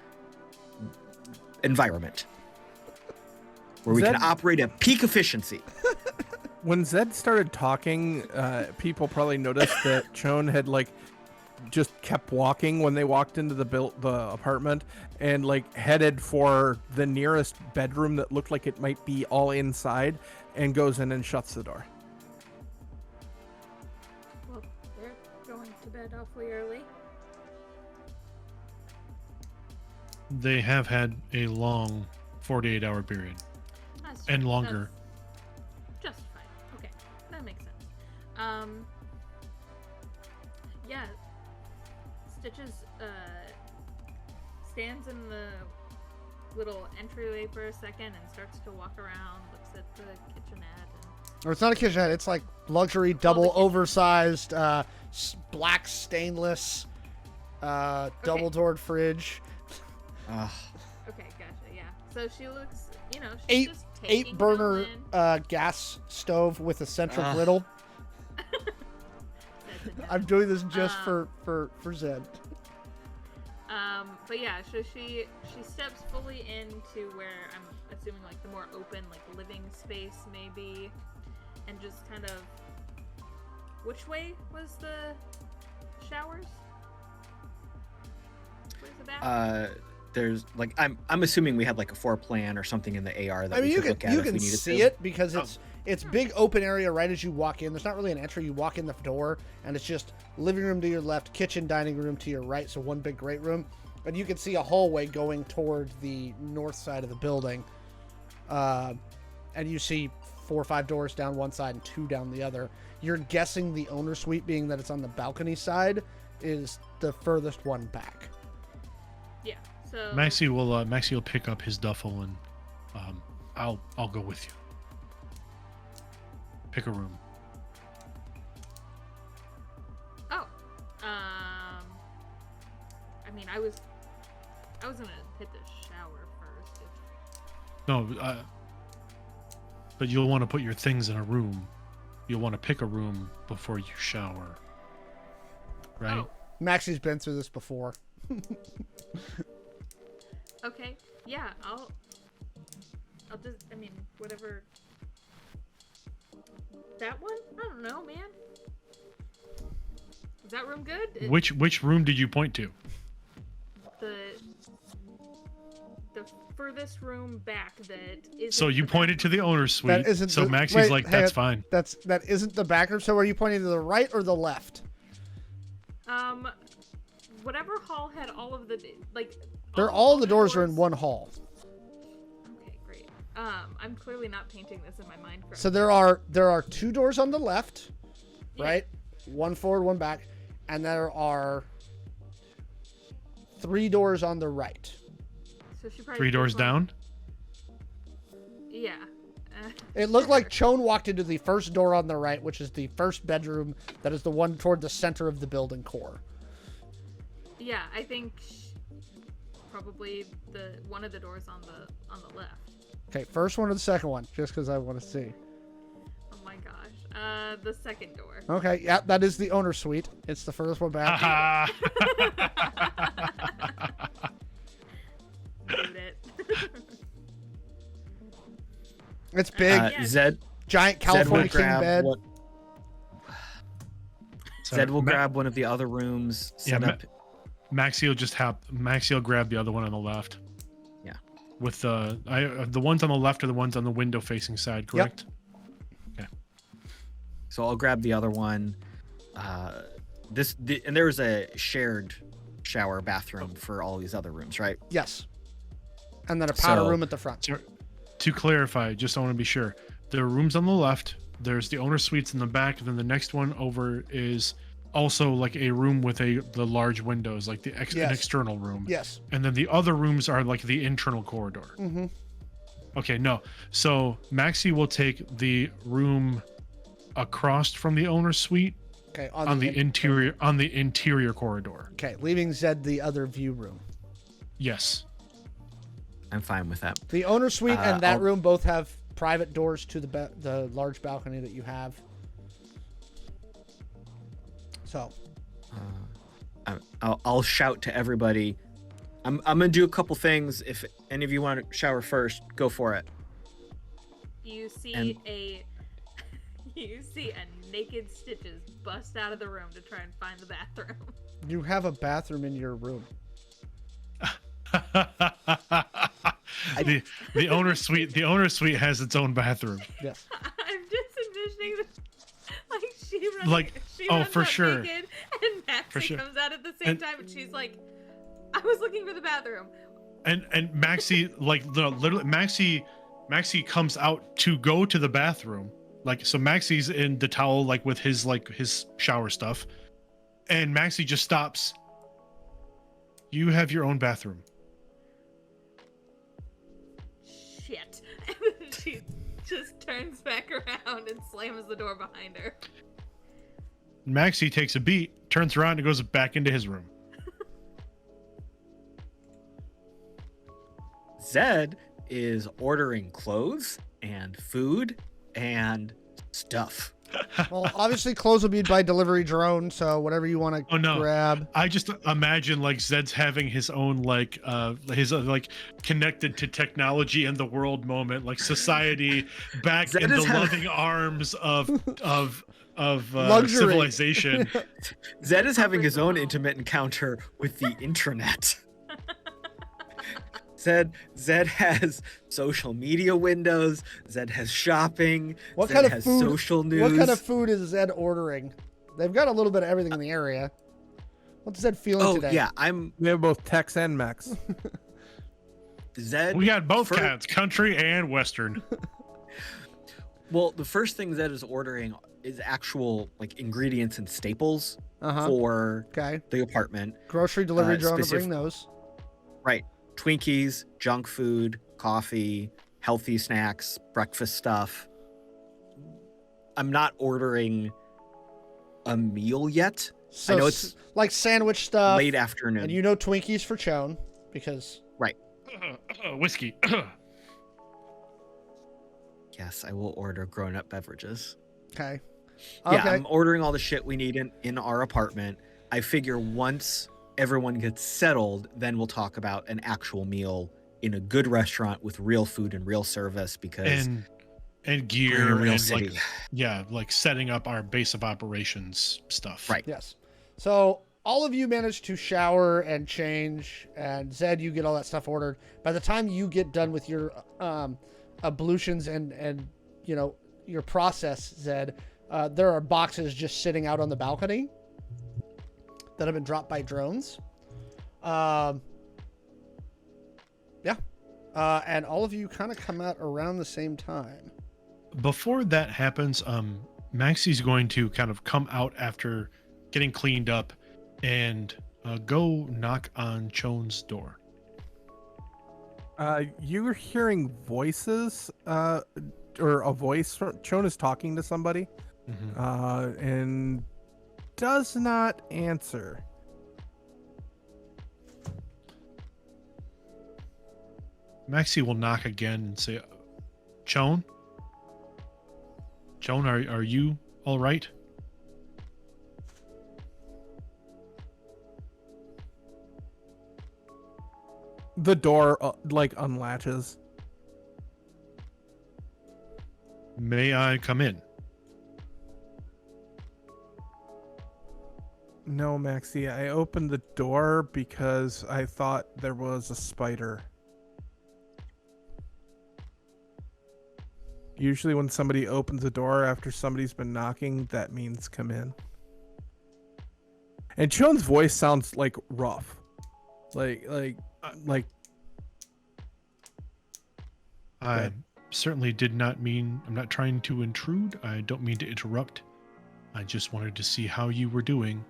environment where we can Zed- operate at peak efficiency. When Zed started talking, people probably noticed that Chon had like just kept walking when they walked into the apartment and like headed for the nearest bedroom that looked like it might be all inside and goes in and shuts the door. Well, they're going to bed awfully early. They have had a long 48-hour period That's and true. longer. That's justified. Okay, that makes sense. Yeah. Stitches stands in the little entryway for a second and starts to walk around, looks at the kitchenette. Or it's not a kitchenette. It's like luxury, double oversized, black stainless, double-doored fridge. Okay, gotcha. Yeah. So she looks, she's just taking Eight burner it all in. gas stove with a central Ugh. griddle. That's a no. I'm doing this just for Zed. But yeah, so she steps fully into where I'm assuming like the more open like living space maybe, and just kind of. Which way was the showers? Where's the bathroom? There's like I'm assuming we had like a floor plan or something in the AR that I mean, we you could look at you if we can needed see to. it because it's big open area right as you walk in. There's not really an entry. You walk in the door and it's just living room to your left, kitchen, dining room to your right. So one big great room, and you can see a hallway going toward the north side of the building. And you see 4 or 5 doors down one side and 2 down the other. You're guessing the owner suite, being that it's on the balcony side, is the furthest one back. Yeah. So Maxi will pick up his duffel and I'll go with you. Pick a room. Oh. I mean, I was gonna hit the shower first. No, but you'll want to put your things in a room. You'll want to pick a room before you shower. Right? Oh, Maxi's been through this before. okay. Yeah, I'll just, I mean, whatever. That one? I don't know, man. Is that room good? Which room did you point to? The furthest room back that is. So you pointed to the owner's suite. That isn't So the- Maxi's wait, like, hang that's on. fine. That isn't the back room. So are you pointing to the right or the left? Whatever hall had all of the like. All the doors are in one hall. Okay, great. I'm clearly not painting this in my mind correctly. So there are 2 doors on the left, Yeah. right? One forward, one back, and there are 3 doors on the right. So she probably 3 doors picked one- down? Yeah. It looked like Chon walked into the first door on the right, which is the first bedroom. That is the one toward the center of the building core. Yeah, I think probably one of the doors on the left. Okay, first one or the second one, just because I want to see. Oh my gosh. The second door. Okay, yeah, that is the owner suite. It's the furthest one back. Haha. Dude it. It's big, Yeah. Zed giant will California king grab bed. Zed will grab one of the other rooms. Set Ma- up. Maxi will grab the other one on the left. Yeah. With the ones on the left are the ones on the window facing side, correct? So I'll grab the other one. And there's a shared shower bathroom for all these other rooms, right? Yes. And then a powder So- room at the front. So, to clarify, just I want to be sure. There are rooms on the left. There's the owner suites in the back. Then the next one over is also like a room with the large windows, like an Yes. external room. Yes. And then the other rooms are like the internal corridor. Mm-hmm. Okay, no. So Maxi will take the room across from the owner's suite Okay. on the interior corridor. Okay, leaving Zed the other view room. Yes. I'm fine with that. The owner suite and that I'll- room both have private doors to the large balcony that you have. So, I'll shout to everybody. I'm gonna do a couple things. If any of you want to shower first, go for it. You see And- you see a naked Stitches bust out of the room to try and find the bathroom. you have a bathroom in your room. the owner suite has its own bathroom. Yes. I'm just envisioning like she runs, Like, she oh, runs for out sure. Naked, and Maxi For sure. comes out at the same And- time, and she's like, "I was looking for the bathroom." And Maxi, like, no, literally, Maxi comes out to go to the bathroom. Like, so Maxi's in the towel, like with his shower stuff, and Maxi just stops. You have your own bathroom. Shit. And she just turns back around and slams the door behind her. Maxi takes a beat, turns around, and goes back into his room. Zed is ordering clothes and food and stuff. Well, obviously, clothes will be by delivery drone, so whatever you want to Oh, no. grab. I just imagine like Zed's having his own like like connected to technology and the world moment, like society back Zed in the is having- loving arms of Luxury. civilization. Zed is having his own intimate encounter with the intranet. Zed has social media windows. Zed has shopping. What Zed kind of has food? social news. What kind of food is Zed ordering? They've got a little bit of everything in the area. What's Zed feeling Oh today? yeah, We have both Tex and Mex. Zed. We got both fir- cats, country and western. Well, the first thing Zed is ordering is actual like ingredients and staples Uh-huh. for Okay. the apartment. Grocery delivery drone to specific- bring those. Right. Twinkies, junk food, coffee, healthy snacks, breakfast stuff. I'm not ordering a meal yet. So know it's like sandwich stuff. Late afternoon. And you know Twinkies for Chone because Whiskey. Yes, I will order grown-up beverages. okay. Yeah, Okay. I'm ordering all the shit we need in our apartment. I figure once everyone gets settled, then we'll talk about an actual meal in a good restaurant with real food and real service because and we're in a gear real and city. like like setting up our base of operations stuff. Right. Yes. So all of you manage to shower and change, and Zed, you get all that stuff ordered. By the time you get done with your ablutions and you know your process, Zed, there are boxes just sitting out on the balcony that have been dropped by drones. And all of you kind of come out around the same time. Before that happens, Maxi's going to kind of come out after getting cleaned up and go knock on Chone's door. You're hearing voices, or a voice. Chone is talking to somebody, Mhm. and does not answer. Maxi will knock again and say, Chone? Chone, are you all right? The door like unlatches. May I come in? No, Maxi, I opened the door because I thought there was a spider. Usually when somebody opens a door after somebody's been knocking, that means come in. And Chone's voice sounds like rough. Like I Okay. certainly did not mean, I'm not trying to intrude. I don't mean to interrupt. I just wanted to see how you were doing.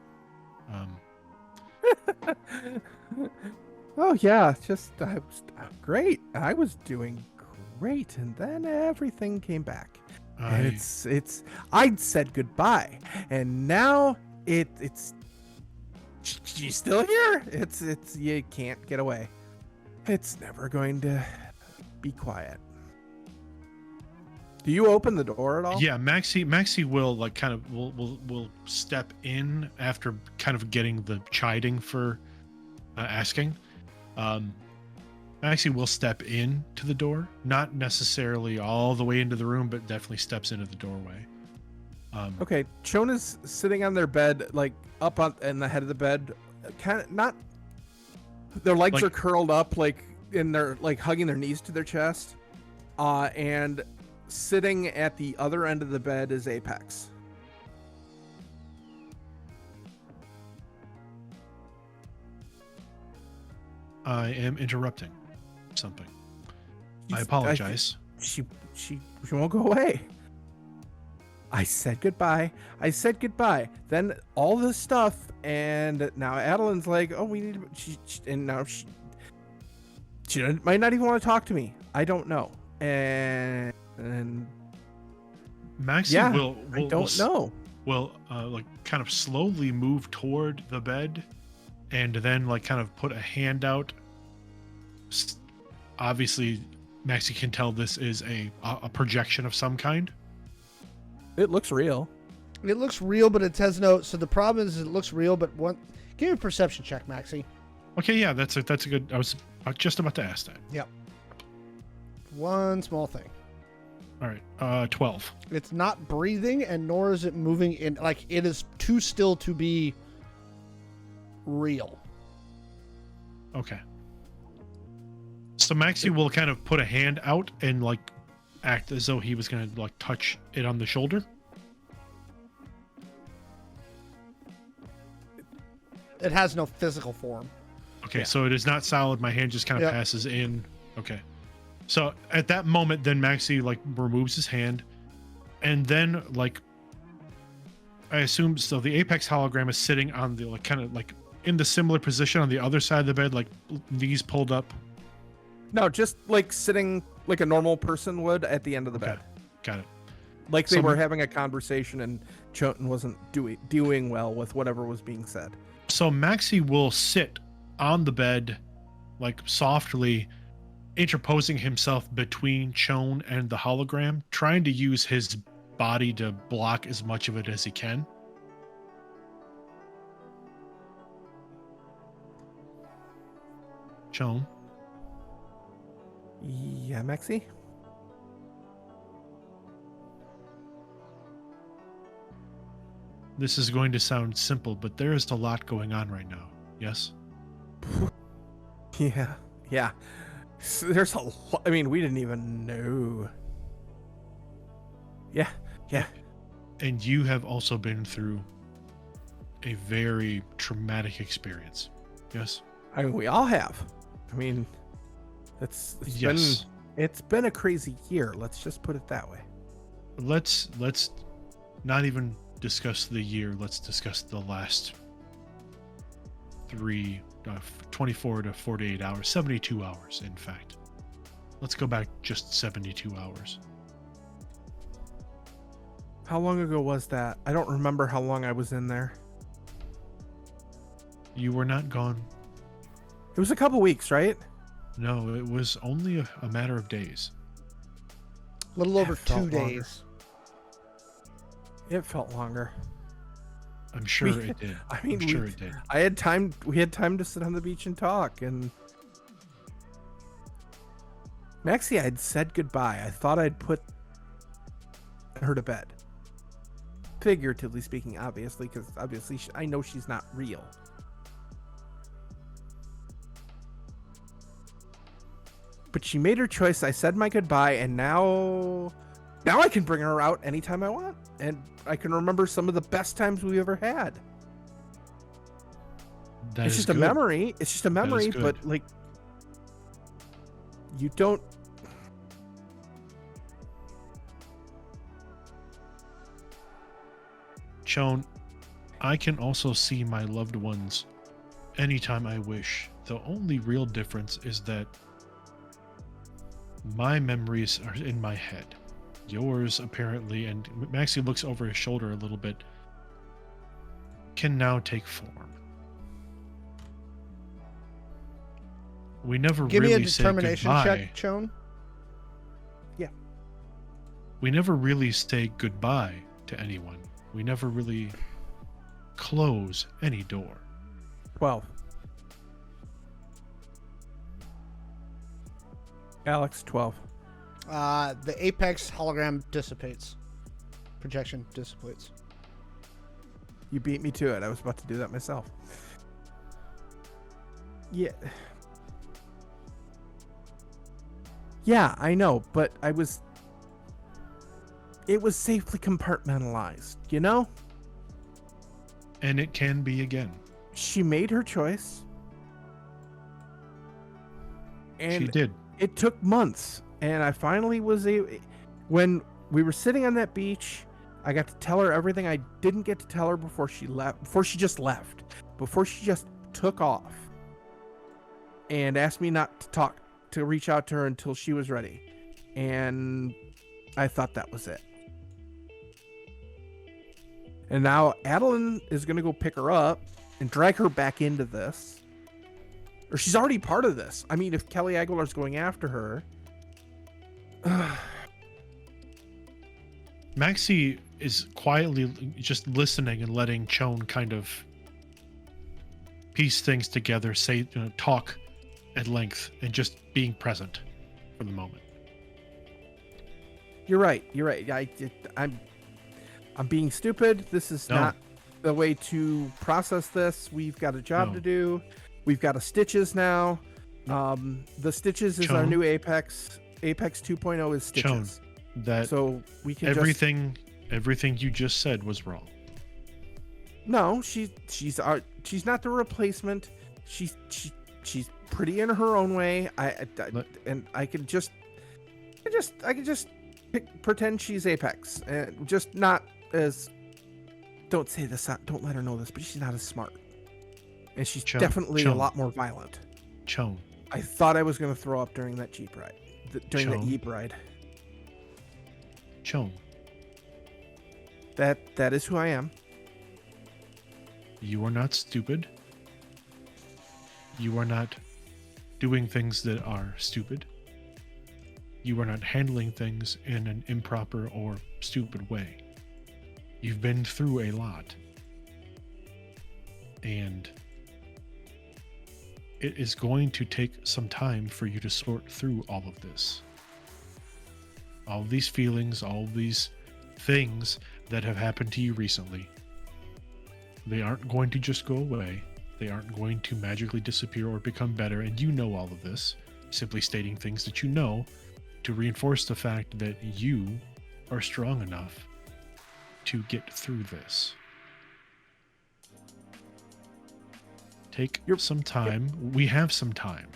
Oh yeah, just I was great. I was doing great, and then everything came back. And it's I'd said goodbye, and now it's she's still here. It's you can't get away. It's never going to be quiet. Do you open the door at all? Yeah, Maxi will like kind of will step in after kind of getting the chiding for asking. Maxi will step in to the door, not necessarily all the way into the room, but definitely steps into the doorway. Okay, Shawn is sitting on their bed, like up on in the head of the bed, kind of not. Their legs Like- are curled up, like in their like hugging their knees to their chest, and sitting at the other end of the bed is Apex. I am interrupting something. I apologize. She won't go away. I said goodbye. Then all this stuff, and now Adeline's like, "Oh, we need." And now she might not even want to talk to me. I don't know. And Maxi yeah, will I don't know. will like kind of slowly move toward the bed, and then like kind of put a hand out. Obviously, Maxi can tell this is a projection of some kind. It looks real. It looks real, but it has no. So the problem is, it looks real, but give me a perception check, Maxi. Okay, yeah, that's a good. I was just about to ask that. Yep. One small thing. All right, 12. It's not breathing, and nor is it moving in. Like, it is too still to be real. Okay. So Maxi will kind of put a hand out and like act as though he was gonna like touch it on the shoulder. It has no physical form. Okay, Yeah. so it is not solid. My hand just kind of Yep. passes in. Okay. So at that moment, then Maxi like removes his hand, and then like I assume so the Apex hologram is sitting on the like kind of like in the similar position on the other side of the bed, like knees pulled up. No, just like sitting like a normal person would at the end of the Okay. bed. Got it. Like they So- were having a conversation and Shawn wasn't doing well with whatever was being said. So Maxi will sit on the bed, like softly interposing himself between Shawn and the hologram, trying to use his body to block as much of it as he can. Shawn, Yeah, Maxi? this is going to sound simple, but there is a lot going on right now. Yes? Yeah. Yeah. There's a lot. I mean, we didn't even know. Yeah. Yeah. And you have also been through a very traumatic experience. Yes? I mean, we all have. I mean, it's Yes. been a crazy year. Let's just put it that way. Let's not even discuss the year. Let's discuss the last 24 to 48 hours, 72 hours, in fact. Let's go back just 72 hours. How long ago was that? I don't remember how long I was in there. You were not gone. It was a couple weeks, right? No, it was only a matter of days. A little over That felt 2 longer. days. It felt longer. I'm sure We- it did. I mean, I'm sure it did. I had time. We had time to sit on the beach and talk. And Maxi, I'd said goodbye. I thought I'd put her to bed. Figuratively speaking, obviously, because obviously I know she's not real. But she made her choice. I said my goodbye, and now I can bring her out anytime I want, and I can remember some of the best times we ever had. That It's is just a good. memory. It's just a memory, good. but like you don't. Shawn, I can also see my loved ones anytime I wish. The only real difference is that my memories are in my head. Yours, apparently, and Maxi looks over his shoulder a little bit, can now take form. We never Give really me a determination say goodbye. check, Shawn. We never really say goodbye to anyone. We never really close any door. 12. Alex, 12. The Apex hologram dissipates. Projection dissipates. You beat me to it. I was about to do that myself. Yeah. Yeah, I know, but it was safely compartmentalized, you know? And it can be again. She made her choice. And She did. it took months, and I finally was able. When we were sitting on that beach, I got to tell her everything I didn't get to tell her before she left. Before she just left. Before she just took off. And asked me not to reach out to her until she was ready. And I thought that was it. And now Adeline is going to go pick her up and drag her back into this. Or she's already part of this. I mean, if Kelly Aguilar's going after her. Maxi is quietly just listening and letting Shawn kind of piece things together, talk at length, and just being present for the moment. You're right. I'm being stupid. This is not the way to process this. We've got a job to do. We've got a Stitches now. The Stitches is our Shawn. new Apex. Apex 2.0 is Stitches. Shawn, So we can everything you just said was wrong. No, she's not the replacement. She's pretty in her own way. I can just pretend she's Apex, and just not as. Don't say this. Don't let her know this, but she's not as smart, and she's definitely a lot more violent. Shawn. I thought I was going to throw up during that Jeep ride, during that Jeep ride. Shawn. That is who I am. You are not stupid. You are not doing things that are stupid. You are not handling things in an improper or stupid way. You've been through a lot. And it is going to take some time for you to sort through all of this. All of these feelings, all of these things that have happened to you recently. They aren't going to just go away. They aren't going to magically disappear or become better, and you know all of this. Simply stating things that you know to reinforce the fact that you are strong enough to get through this. Take some time. We have some time.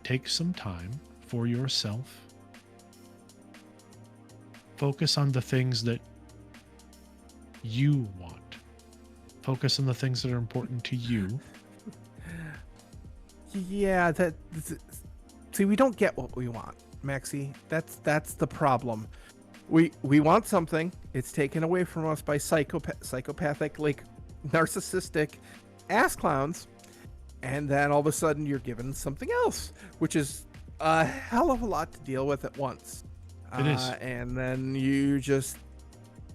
Take some time for yourself. Focus on the things that you want. Focus on the things that are important to you. Yeah, see, we don't get what we want, Maxi. That's the problem. We want something. It's taken away from us by psychopathic, like narcissistic ass clowns, and then all of a sudden you're given something else, which is a hell of a lot to deal with at once. It is. And then you just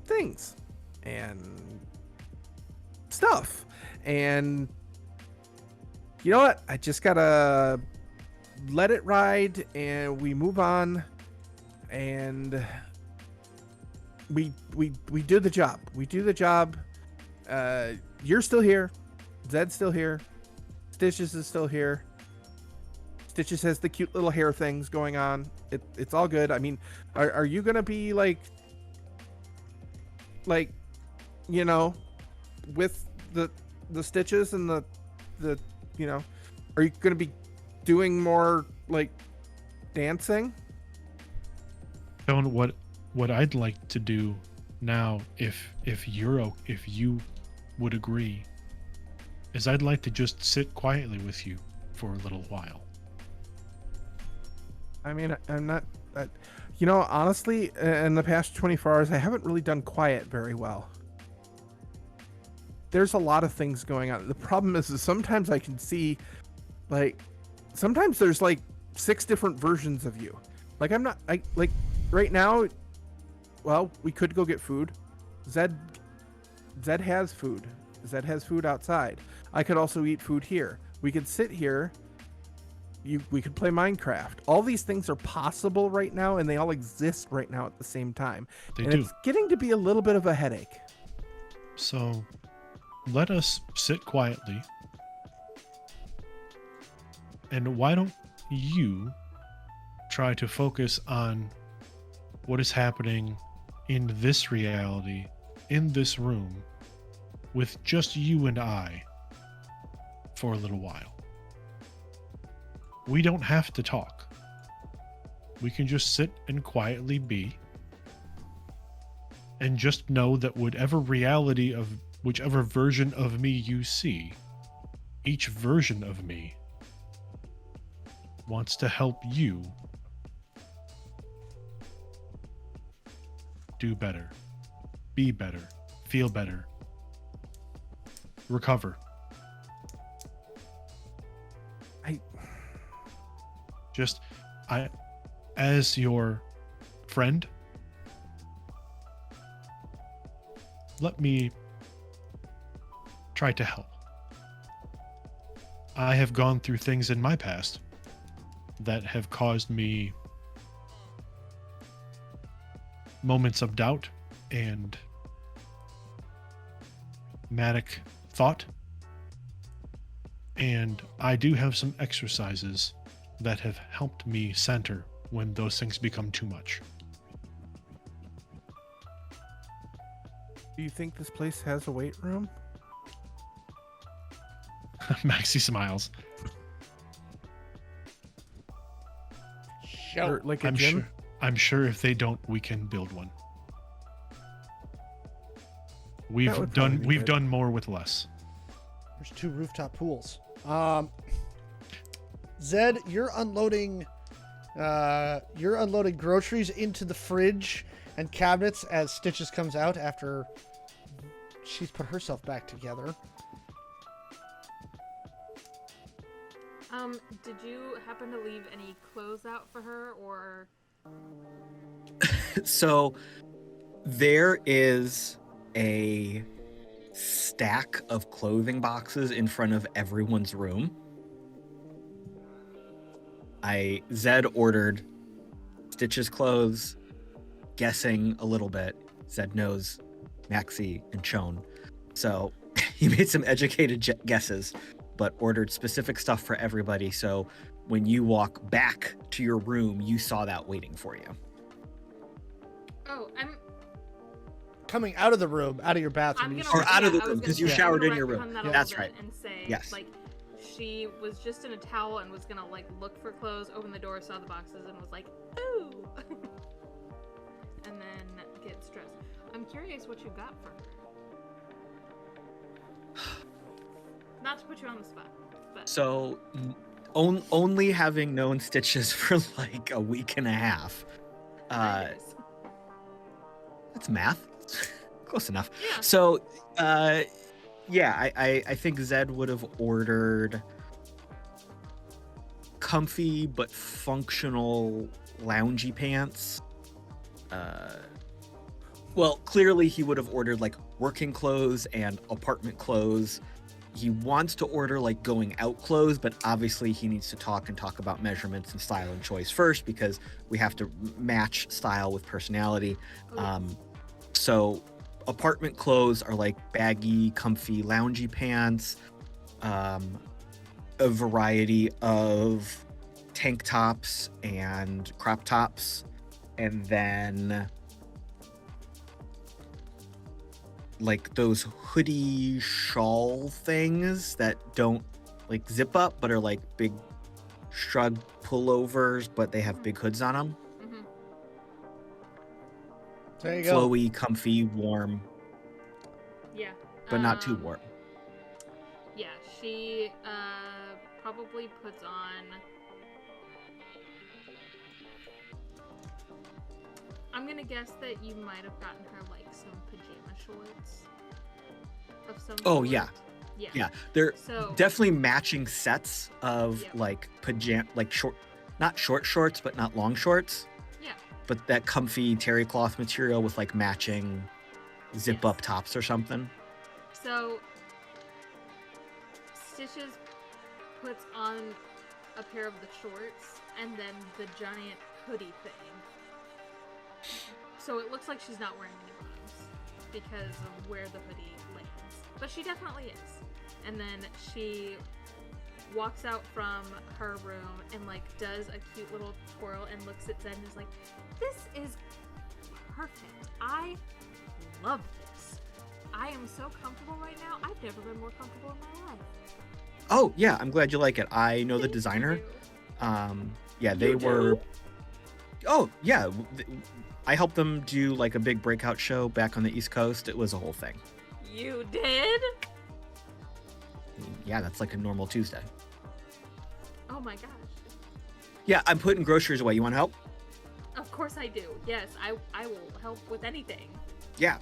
things and stuff, and you know what? I just gotta let it ride, and we move on, and we do the job. We do the job. You're still here. Zed's still here. Stitches is still here. Stitches has the cute little hair things going on. It's all good. I mean, are you gonna be like, you know, with the Stitches and the you know, are you gonna be doing more like dancing? Shawn, what I'd like to do Now, if you would agree, is I'd like to just sit quietly with you for a little while. I mean, I'm not. Honestly, in the past 24 hours, I haven't really done quiet very well. There's a lot of things going on. The problem is sometimes I can see, sometimes there's 6 different versions of you. Right now, well, we could go get food. Zed has food. Zed has food outside. I could also eat food here. We could sit here. We could play Minecraft. All these things are possible right now, and they all exist right now at the same time. They and do. It's getting to be a little bit of a headache. So, let us sit quietly. And why don't you try to focus on what is happening in this reality, in this room, with just you and I for a little while. We don't have to talk. We can just sit and quietly be, and just know that whatever reality of whichever version of me you see, each version of me wants to help you do better, be better, feel better, recover. I, as your friend, let me try to help. I have gone through things in my past that have caused me moments of doubt and manic thought. And I do have some exercises that have helped me center when those things become too much. Do you think this place has a weight room? Maxi smiles. Or like a gym? I'm sure if they don't, we can build one. We've done more with less. There's 2 rooftop pools. Zed, you're unloading groceries into the fridge and cabinets as Stitches comes out after she's put herself back together. Did you happen to leave any clothes out for her, or? So there is a stack of clothing boxes in front of everyone's room. Zed ordered Stitch's clothes, guessing a little bit. Zed knows Maxi and Shawn. So he made some educated guesses, but ordered specific stuff for everybody. So when you walk back to your room, you saw that waiting for you. Oh, I'm Coming out of the room, out of your bathroom. gonna, Or out of the I was room, gonna 'cause you say, showered I'm in your gonna room. retcon that a That's little right. bit and say, Yes. she was just in a towel and was gonna look for clothes, open the door, saw the boxes, and was like, ooh, and then get stressed. I'm curious what you got for her. Not to put you on the spot, but So only having known Stitches for a week and a half. anyways. That's math. Close enough. Yeah. So, I think Zed would have ordered comfy but functional loungy pants. Well, clearly he would have ordered working clothes and apartment clothes. He wants to order going out clothes, but obviously he needs to talk about measurements and style and choice first, because we have to match style with personality. So apartment clothes are baggy, comfy, loungy pants, a variety of tank tops and crop tops, and then those hoodie shawl things that don't zip up but are big shrug pullovers, but they have big hoods on them. There you go. flowy, comfy, warm, Yeah. but not too warm. Yeah, she probably puts on. I'm gonna guess that you might have gotten her like some pajama shorts of some Oh, sort. yeah. Yeah. Yeah, they're So definitely matching sets of Yep. like short, not short shorts, but not long shorts. yeah. But that comfy terry cloth material with like matching zip Yes. up tops or something. So Stitches puts on a pair of the shorts and then the giant hoodie thing. So it looks like she's not wearing any bottoms because of where the hoodie lands. But she definitely is. And then she walks out from her room and like does a cute little twirl and looks at Zed and is like, "This is perfect. I love this. I am so comfortable right now. I've never been more comfortable in my life." Oh yeah, I'm glad you like it. I know the Thank designer. you. Yeah, they You were. do? Oh yeah, I helped them do like a big breakout show back on the East Coast. It was a whole thing. You did? Yeah, that's like a normal Tuesday. Oh my gosh. Yeah, I'm putting groceries away. You want help? Of course I do. Yes, I will help with anything. Yeah.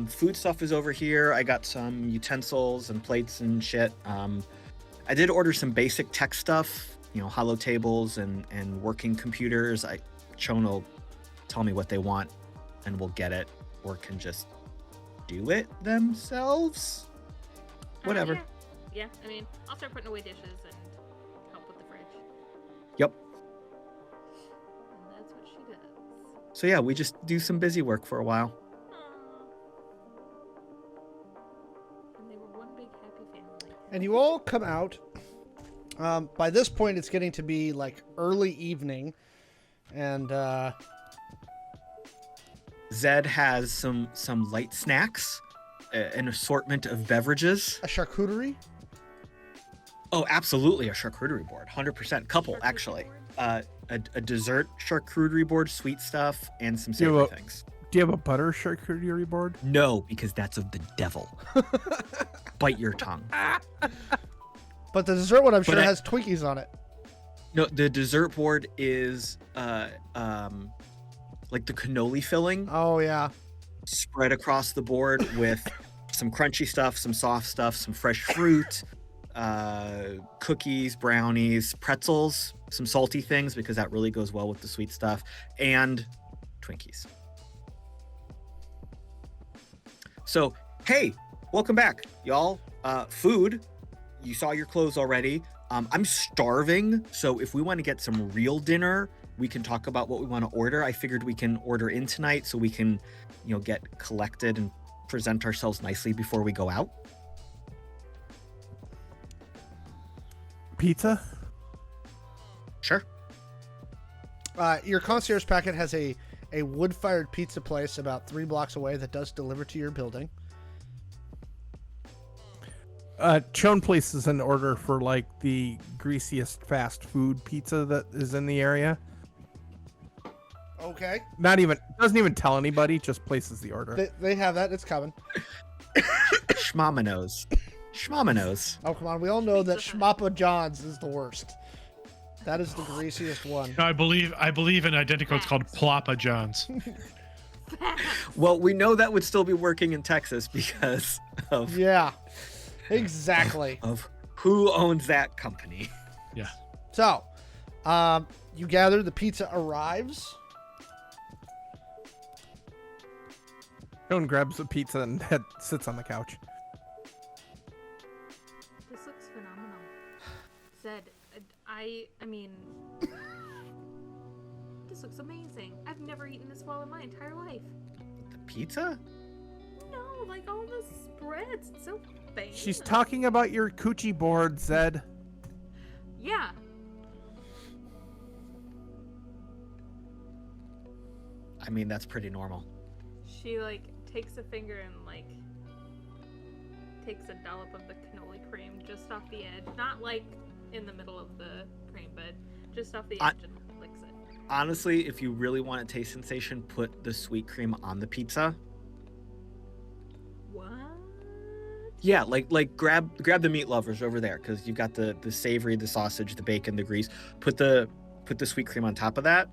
Food stuff is over here. I got some utensils and plates and shit. I did order some basic tech stuff, hollow tables and working computers. Shawn will tell me what they want and we'll get it, or can just do it themselves. Whatever. Yeah, I mean, I'll start putting away dishes and help with the fridge. Yep. And that's what she does. So yeah, we just do some busy work for a while. And they were one big happy family. And you all come out. By this point, it's getting to be like early evening, and Zed has some light snacks, an assortment of beverages. a charcuterie. Oh, absolutely, a charcuterie board, 100%. Couple, Charcuterie actually. board? A dessert charcuterie board, sweet stuff, and some Do you savory have things. Do you have a butter charcuterie board? No, because that's of the devil. Bite your tongue. But the dessert one, I'm sure, I- has Twinkies on it. No, the dessert board is like the cannoli filling Oh yeah. spread across the board with some crunchy stuff, some soft stuff, some fresh fruit, cookies, brownies, pretzels, some salty things because that really goes well with the sweet stuff, and Twinkies. So, hey, welcome back, y'all. Food. You saw your clothes already. I'm starving, so if we want to get some real dinner, we can talk about what we want to order. I figured we can order in tonight so we can, get collected and present ourselves nicely before we go out. Pizza? Sure. Your concierge packet has a wood-fired pizza place about 3 blocks away that does deliver to your building. Shawn places an order for like the greasiest fast food pizza that is in the area. Okay. Doesn't even tell anybody, just places the order. They have that. It's coming. Schmamanos. Schmamanos. Oh, come on. We all know that Pizza Schmappa John's is the worst. That is the greasiest one. I believe in Identico it's called Ploppa John's. Well, we know that would still be working in Texas because of Yeah. Exactly. who owns that company. Yeah. So, you gather, the pizza arrives. Shawn grabs a pizza and sits on the couch. This looks phenomenal. Zed, I mean, this looks amazing. I've never eaten this well in my entire life. The pizza? No, like all the spreads. It's so famous. She's talking about your coochie board, Zed. Yeah. I mean, that's pretty normal. She like takes a finger and like takes a dollop of the cannoli cream just off the edge, not like in the middle of the cream, but just off the edge and licks it. honestly, if you really want a taste sensation, put the sweet cream on the pizza. What? Yeah, like grab the meat lovers over there, because you've got the savory, the sausage, the bacon, the grease. Put the sweet cream on top of that.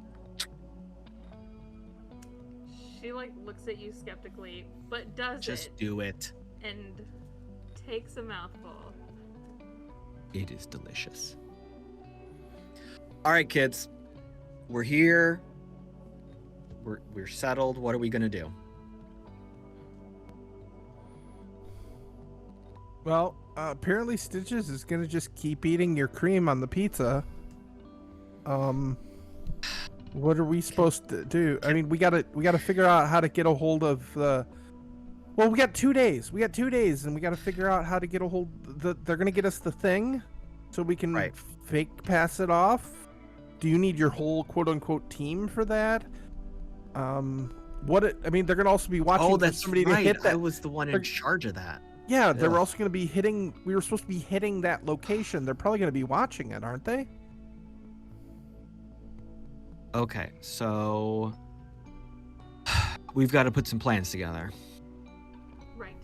She like looks at you skeptically, but does Just it do it. and takes a mouthful. It is delicious. All right, kids. We're here. We're settled. What are we gonna do? Well, apparently Stitches is gonna just keep eating your cream on the pizza. What are we supposed to do? I mean, we gotta figure out how to get a hold of the. Well, we got 2 days. We got 2 days, and we gotta figure out how to get a hold. They're gonna get us the thing, so we can Right. fake pass it off. Do you need your whole quote unquote team for that? I mean, they're gonna also be watching Oh, for that's somebody right. to hit that. I was the one in they're- charge of that. Yeah, they were Ugh. also going to be hitting. We were supposed to be hitting that location. They're probably going to be watching it, aren't they? Okay, so we've got to put some plans together. Right.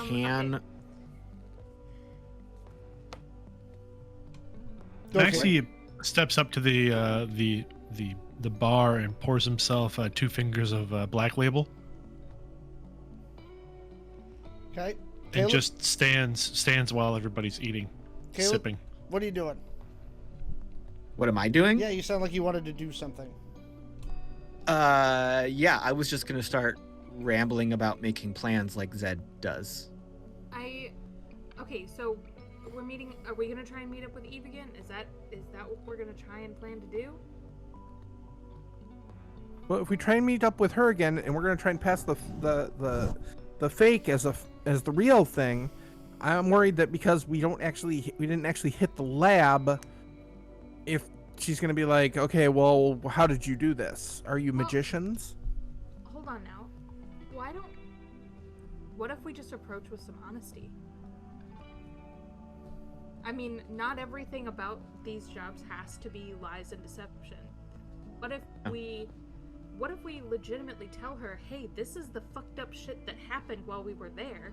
Can Okay. Maxi steps up to the bar and pours himself 2 fingers of Black Label Okay. and Caleb, just stands while everybody's eating, Caleb? sipping. what are you doing? What am I doing? Yeah, you sound like you wanted to do something. Yeah, I was just gonna start rambling about making plans like Zed does. Okay, so we're meeting. Are we gonna try and meet up with Eve again? Is that what we're gonna try and plan to do? Well, if we try and meet up with her again, and we're going to try and pass the fake as the real thing, I'm worried that because we didn't actually hit the lab, if she's going to be like, okay, well, how did you do this? Are you Well- magicians? Hold on now. What if we just approach with some honesty? I mean, not everything about these jobs has to be lies and deception. What if we legitimately tell her, hey, this is the fucked up shit that happened while we were there?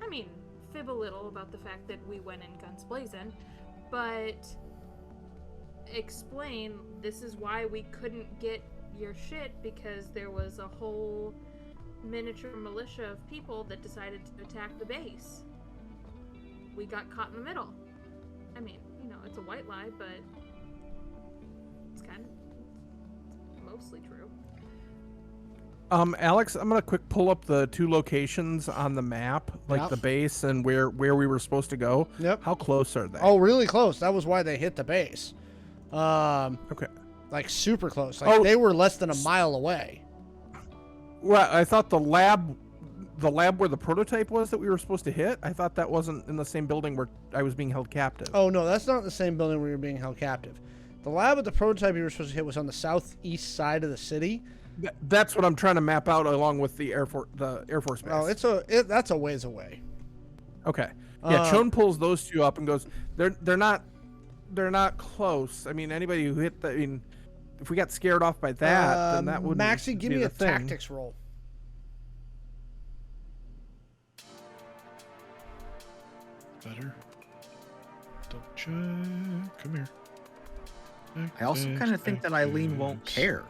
I mean, fib a little about the fact that we went in guns blazing, but explain this is why we couldn't get your shit because there was a whole miniature militia of people that decided to attack the base. We got caught in the middle. I mean, it's a white lie, but it's kind of mostly true. Alex, I'm going to quick pull up the 2 locations on the map, like Yep. the base and where we were supposed to go. Yep. How close are they? Oh, really close. That was why they hit the base. Okay. Like super close. Like Oh. they were less than a mile away. Well, I thought the lab where the prototype was that we were supposed to hit, I thought that wasn't in the same building where I was being held captive. Oh no, that's not the same building where you were being held captive. The lab with the prototype you were supposed to hit was on the southeast side of the city. That's what I'm trying to map out along with the Air Force base. Oh, that's a ways away. Okay. Yeah, Uh, Chon pulls those 2 up and goes, they're not close. I mean, anybody who hit if we got scared off by that, then that would Maxi, give be me the a thing. tactics roll. Better. Double check. Come here. I also kind of think that Eileen won't care.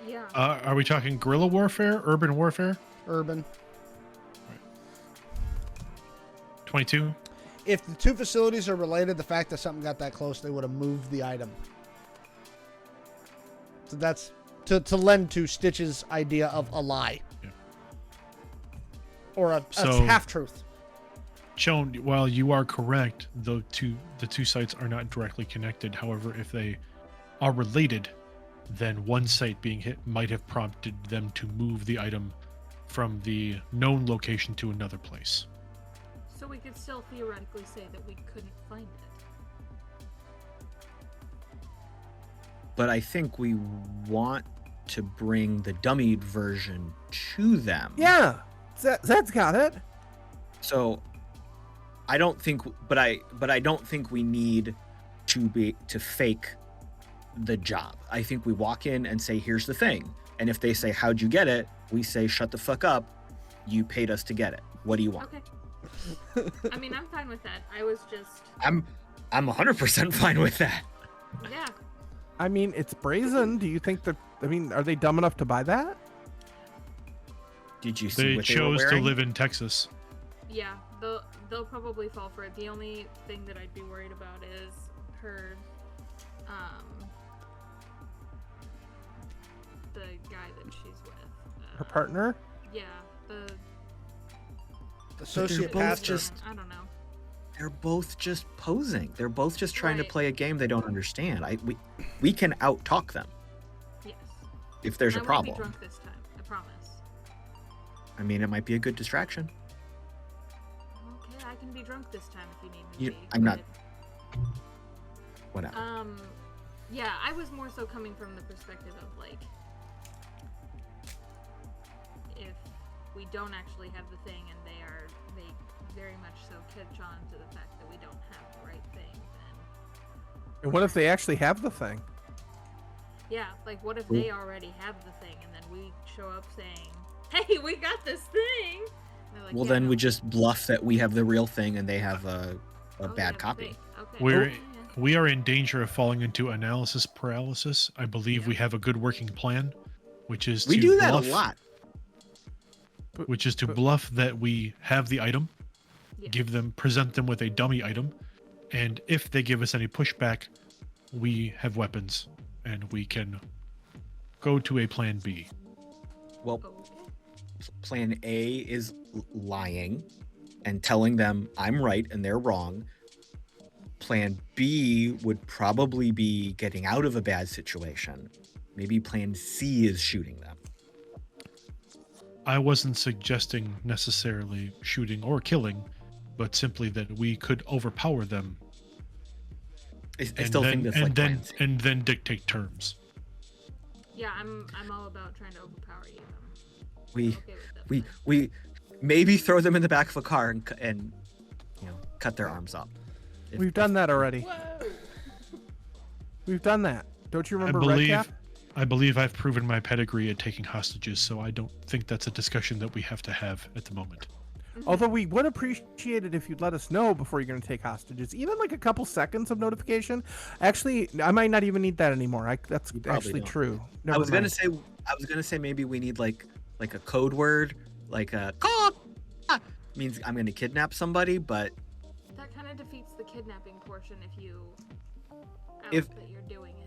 Yeah. Are we talking guerrilla warfare, urban warfare? Urban. 22. If the 2 facilities are related, the fact that something got that close, they would have moved the item. So that's to lend to Stitch's idea of a lie. Yeah. Or a So- half-truth. Shawn, while you are correct, the two sites are not directly connected. However, if they are related, then one site being hit might have prompted them to move the item from the known location to another place. So we could still theoretically say that we couldn't find it. But I think we want to bring the dummied version to them. Yeah, Zed's got it. So I don't think, but I don't think we need to fake the job. I think we walk in and say, here's the thing. And if they say, how'd you get it? We say, shut the fuck up. You paid us to get it. What do you want? Okay. I mean, I'm fine with that. I was just. I'm 100% fine with that. Yeah. I mean, it's brazen. Do you think that? I mean, are they dumb enough to buy that? Did you see They what they were chose to wearing? live in Texas. Yeah. They'll probably fall for it. The only thing that I'd be worried about is her. The guy that she's with. Her partner? Yeah. The Associate both pastor. just- I don't know. They're both just posing. They're both just trying to Right. play a game they don't understand. We can out talk them Yes. if there's a I won't problem. be drunk this time. I promise. I mean, it might be a good distraction. Okay, I can be drunk this time if you need me You- to be. I'm not- but, Whatever. Yeah, I was more so coming from the perspective of like, if we don't actually have the thing and they very much so catch on to the fact that we don't have the right thing, then And what if they actually have the thing? yeah, like what if they already have the thing and then we show up saying, hey, we got this thing. And they're like, Well, "Yeah, then no, we just bluff that we have the real thing and they have a oh, bad yeah, copy. fake. Okay. We're yeah. we are in danger of falling into analysis paralysis. I believe we have a good working plan, which is We to do that bluff, a lot. which is to bluff that we have the item, Yeah. present them with a dummy item, and if they give us any pushback, we have weapons and we can go to a plan B. Well, Okay. plan A is lying and telling them I'm right and they're wrong. Plan B would probably be getting out of a bad situation. Maybe plan C is shooting them. I wasn't suggesting necessarily shooting or killing, but simply that we could overpower them I still think that's like plan C. and then dictate terms. Yeah, I'm all about trying to overpower you. We I'm okay with that. we maybe throw them in the back of a car and cut their arms up. We've done that already. We've done that. Don't you remember Redcap? I believe I've proven my pedigree at taking hostages, so I don't think that's a discussion that we have to have at the moment. Although we would appreciate it if you'd let us know before you're going to take hostages, even like a couple seconds of notification. Actually, I might not even need that anymore. That's You probably actually don't. true. I was Never gonna mind. say maybe we need like a code word, like a "caw" means I'm gonna kidnap somebody, but That kind of defeats the kidnapping portion if you out If- that you're doing it.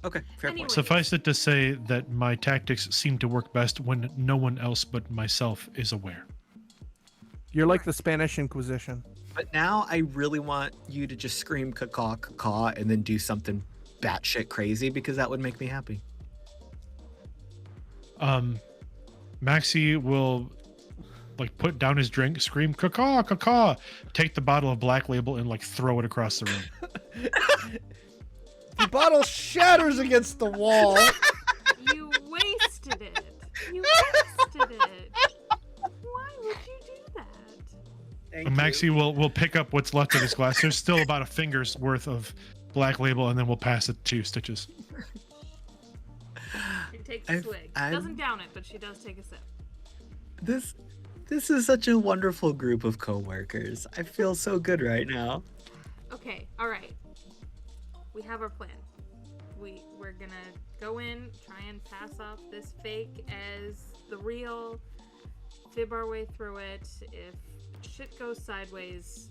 okay, fair Anyway. point. Suffice it to say that my tactics seem to work best when no one else but myself is aware. You're like the Spanish Inquisition. But now I really want you to just scream caw caw and then do something batshit crazy because that would make me happy. Maxi will like put down his drink, scream caw caw, take the bottle of Black Label and like throw it across the room. The bottle shatters against the wall. You wasted it. You wasted it. Why would you do that? Thank And Maxi will pick up what's left of his glass. There's still about a finger's worth of Black Label, and then we'll pass it to Stitches. She takes a swig. I'm- Doesn't down it, but she does take a sip. This is such a wonderful group of coworkers. I feel so good right now. Okay, all right. We have our plan. We're gonna go in, try and pass off this fake as the real, fib our way through it. If shit goes sideways,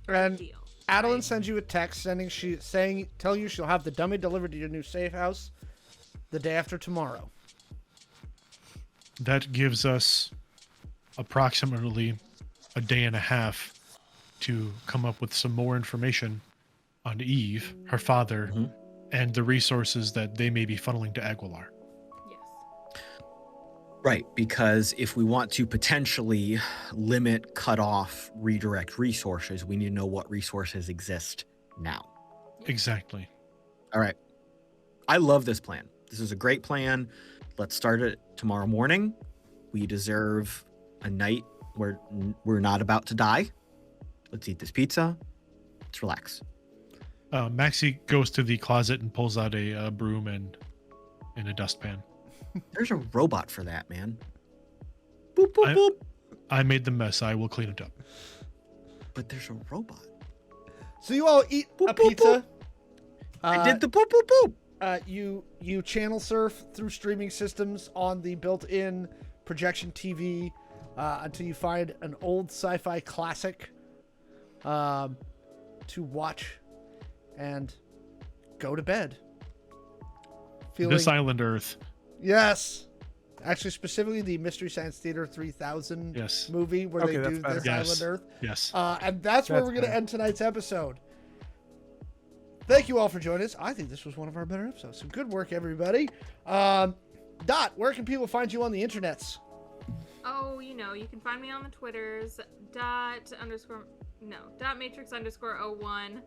And deal. Adeline right? sends you a text telling you she'll have the dummy delivered to your new safe house the day after tomorrow. That gives us approximately a day and a half to come up with some more information on Eve, her father, and the resources that they may be funneling to Aguilar. Yes. Right, because if we want to potentially limit, cut off, redirect resources, we need to know what resources exist now. Exactly. All right. I love this plan. This is a great plan. Let's start it tomorrow morning. We deserve a night we're not about to die. Let's eat this pizza. Let's relax. Maxi goes to the closet and pulls out a broom and a dustpan. There's a robot for that, man. Boop, boop, boop. I made the mess. I will clean it up. But there's a robot. So you all eat Boop, a boop, pizza. boop. I did the boop, boop, boop. You channel surf through streaming systems on the built-in projection TV until you find an old sci-fi classic to watch and go to bed. This Island Earth. Yes. Actually, specifically the Mystery Science Theater 3000 Yes. movie where Okay, they that's do better. This Yes. Island Earth. Yes. And that's where That's we're going to better. end tonight's episode. Thank you all for joining us. I think this was one of our better episodes. So good work, everybody. Dot, where can people find you on the internets? Oh, you can find me on the Twitters, .matrix_01.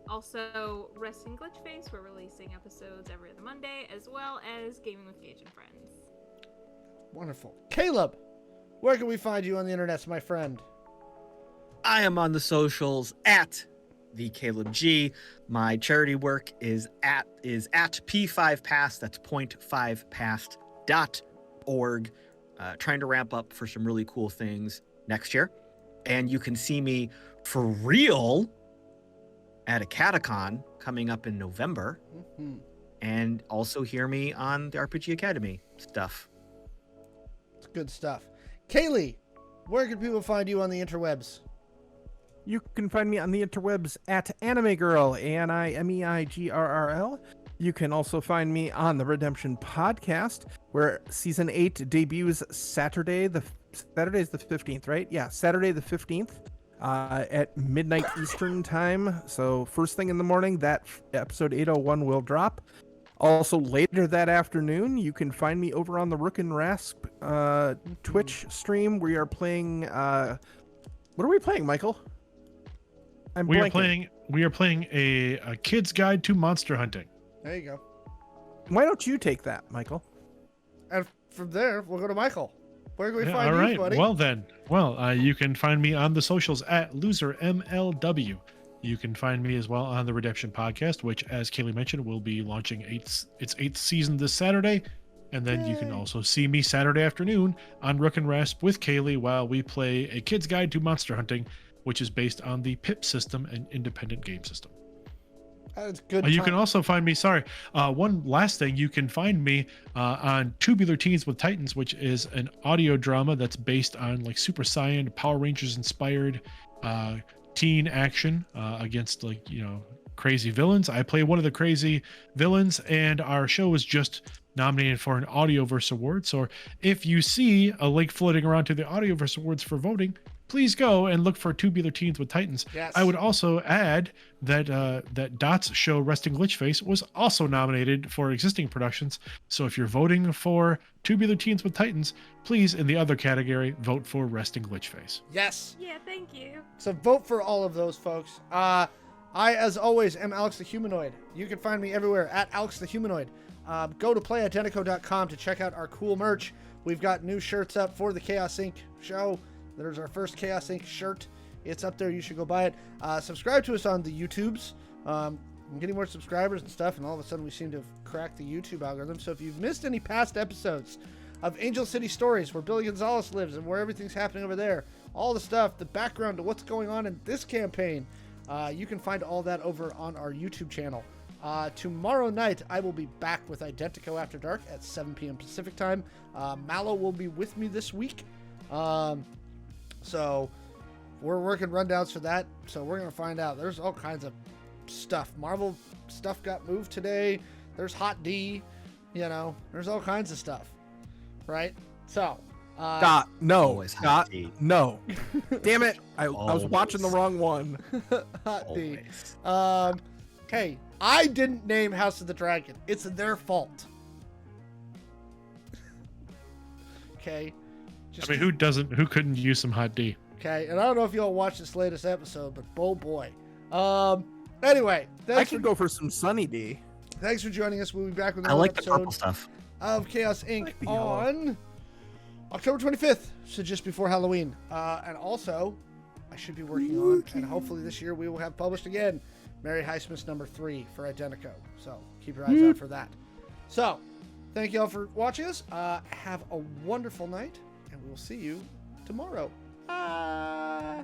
Also, Resting Glitch Face. We're releasing episodes every other Monday, as well as Gaming with Gage and Friends. Wonderful. Caleb, where can we find you on the internets, my friend? I am on the socials at the Caleb G. My charity work is at P5Pass. That's 0.5past.org. Trying to ramp up for some really cool things next year. And you can see me for real at a Catacon coming up in November. Mm-hmm. And also hear me on the RPG Academy stuff. It's good stuff. Kaylee, where can people find you on the interwebs? You can find me on the interwebs at Anime Girl, ANIMEIGRRL. You can also find me on the Redemption Podcast, where season 8 debuts Saturday the 15th, right? Yeah, Saturday the 15th at midnight Eastern time. So first thing in the morning, that episode 801 will drop. Also later that afternoon, you can find me over on the Rook and Rasp Twitch stream. We are playing. What are we playing, Michael? We are blanking. playing a kid's guide to monster hunting. There you go. Why don't you take that, Michael? And from there, we'll go to Michael. Where can we Yeah, find all you, right. buddy? Well, you can find me on the socials at losermlw. You can find me as well on the Redemption Podcast, which, as Kaylee mentioned, will be launching its 8th season this Saturday. And then you can also see me Saturday afternoon on Rook and Rasp with Kaylee while we play a kid's guide to monster hunting, which is based on the PIP system, an independent game system. That's good. You can also find me, one last thing, you can find me on Tubular Teens with Titans, which is an audio drama that's based on like Super Saiyan, Power Rangers inspired teen action against crazy villains. I play one of the crazy villains, and our show is just nominated for an Audioverse Award. So if you see a link floating around to the Audioverse Awards for voting, please go and look for Tubular Teens with Titans. Yes. I would also add that that Dot's show, Resting Glitch Face, was also nominated for existing productions. So if you're voting for Tubular Teens with Titans, please, in the other category, vote for Resting Glitch Face. Yes. Yeah, thank you. So vote for all of those, folks. I, as always, am Alex the Humanoid. You can find me everywhere at Alex the Humanoid. Go to playidentico.com to check out our cool merch. We've got new shirts up for the Chaos Inc. show. There's our first Chaos Inc. shirt. It's up there. You should go buy it. Subscribe to us on the YouTubes. I'm getting more subscribers and stuff, and all of a sudden we seem to have cracked the YouTube algorithm. So if you've missed any past episodes of Angel City Stories, where Billy Gonzalez lives and where everything's happening over there, all the stuff, the background to what's going on in this campaign, you can find all that over on our YouTube channel. Tomorrow night, I will be back with Identico After Dark at 7 p.m. Pacific time. Mallo will be with me this week. So we're working rundowns for that. So we're going to find out. There's all kinds of stuff. Marvel stuff got moved today. There's Hot D. There's all kinds of stuff. Right? So. Dot. No. Always Hot Dot. D. No. Damn it. I was watching the wrong one. Hot D. Always. Hey, I didn't name House of the Dragon. It's their fault. Okay. Who couldn't use some Hot D? Okay, and I don't know if y'all watched this latest episode, but oh boy. Anyway, I could go for some Sunny D. Thanks for joining us. We'll be back with I another like the episode purple stuff. of Chaos Inc. like the yellow. on October 25th, so just before Halloween. And also, I should be working on, and hopefully this year we will have published again, Mary Highsmith's number 3 for Identico. So keep your eyes out for that. So, thank you all for watching us. Have a wonderful night, and we'll see you tomorrow. Bye.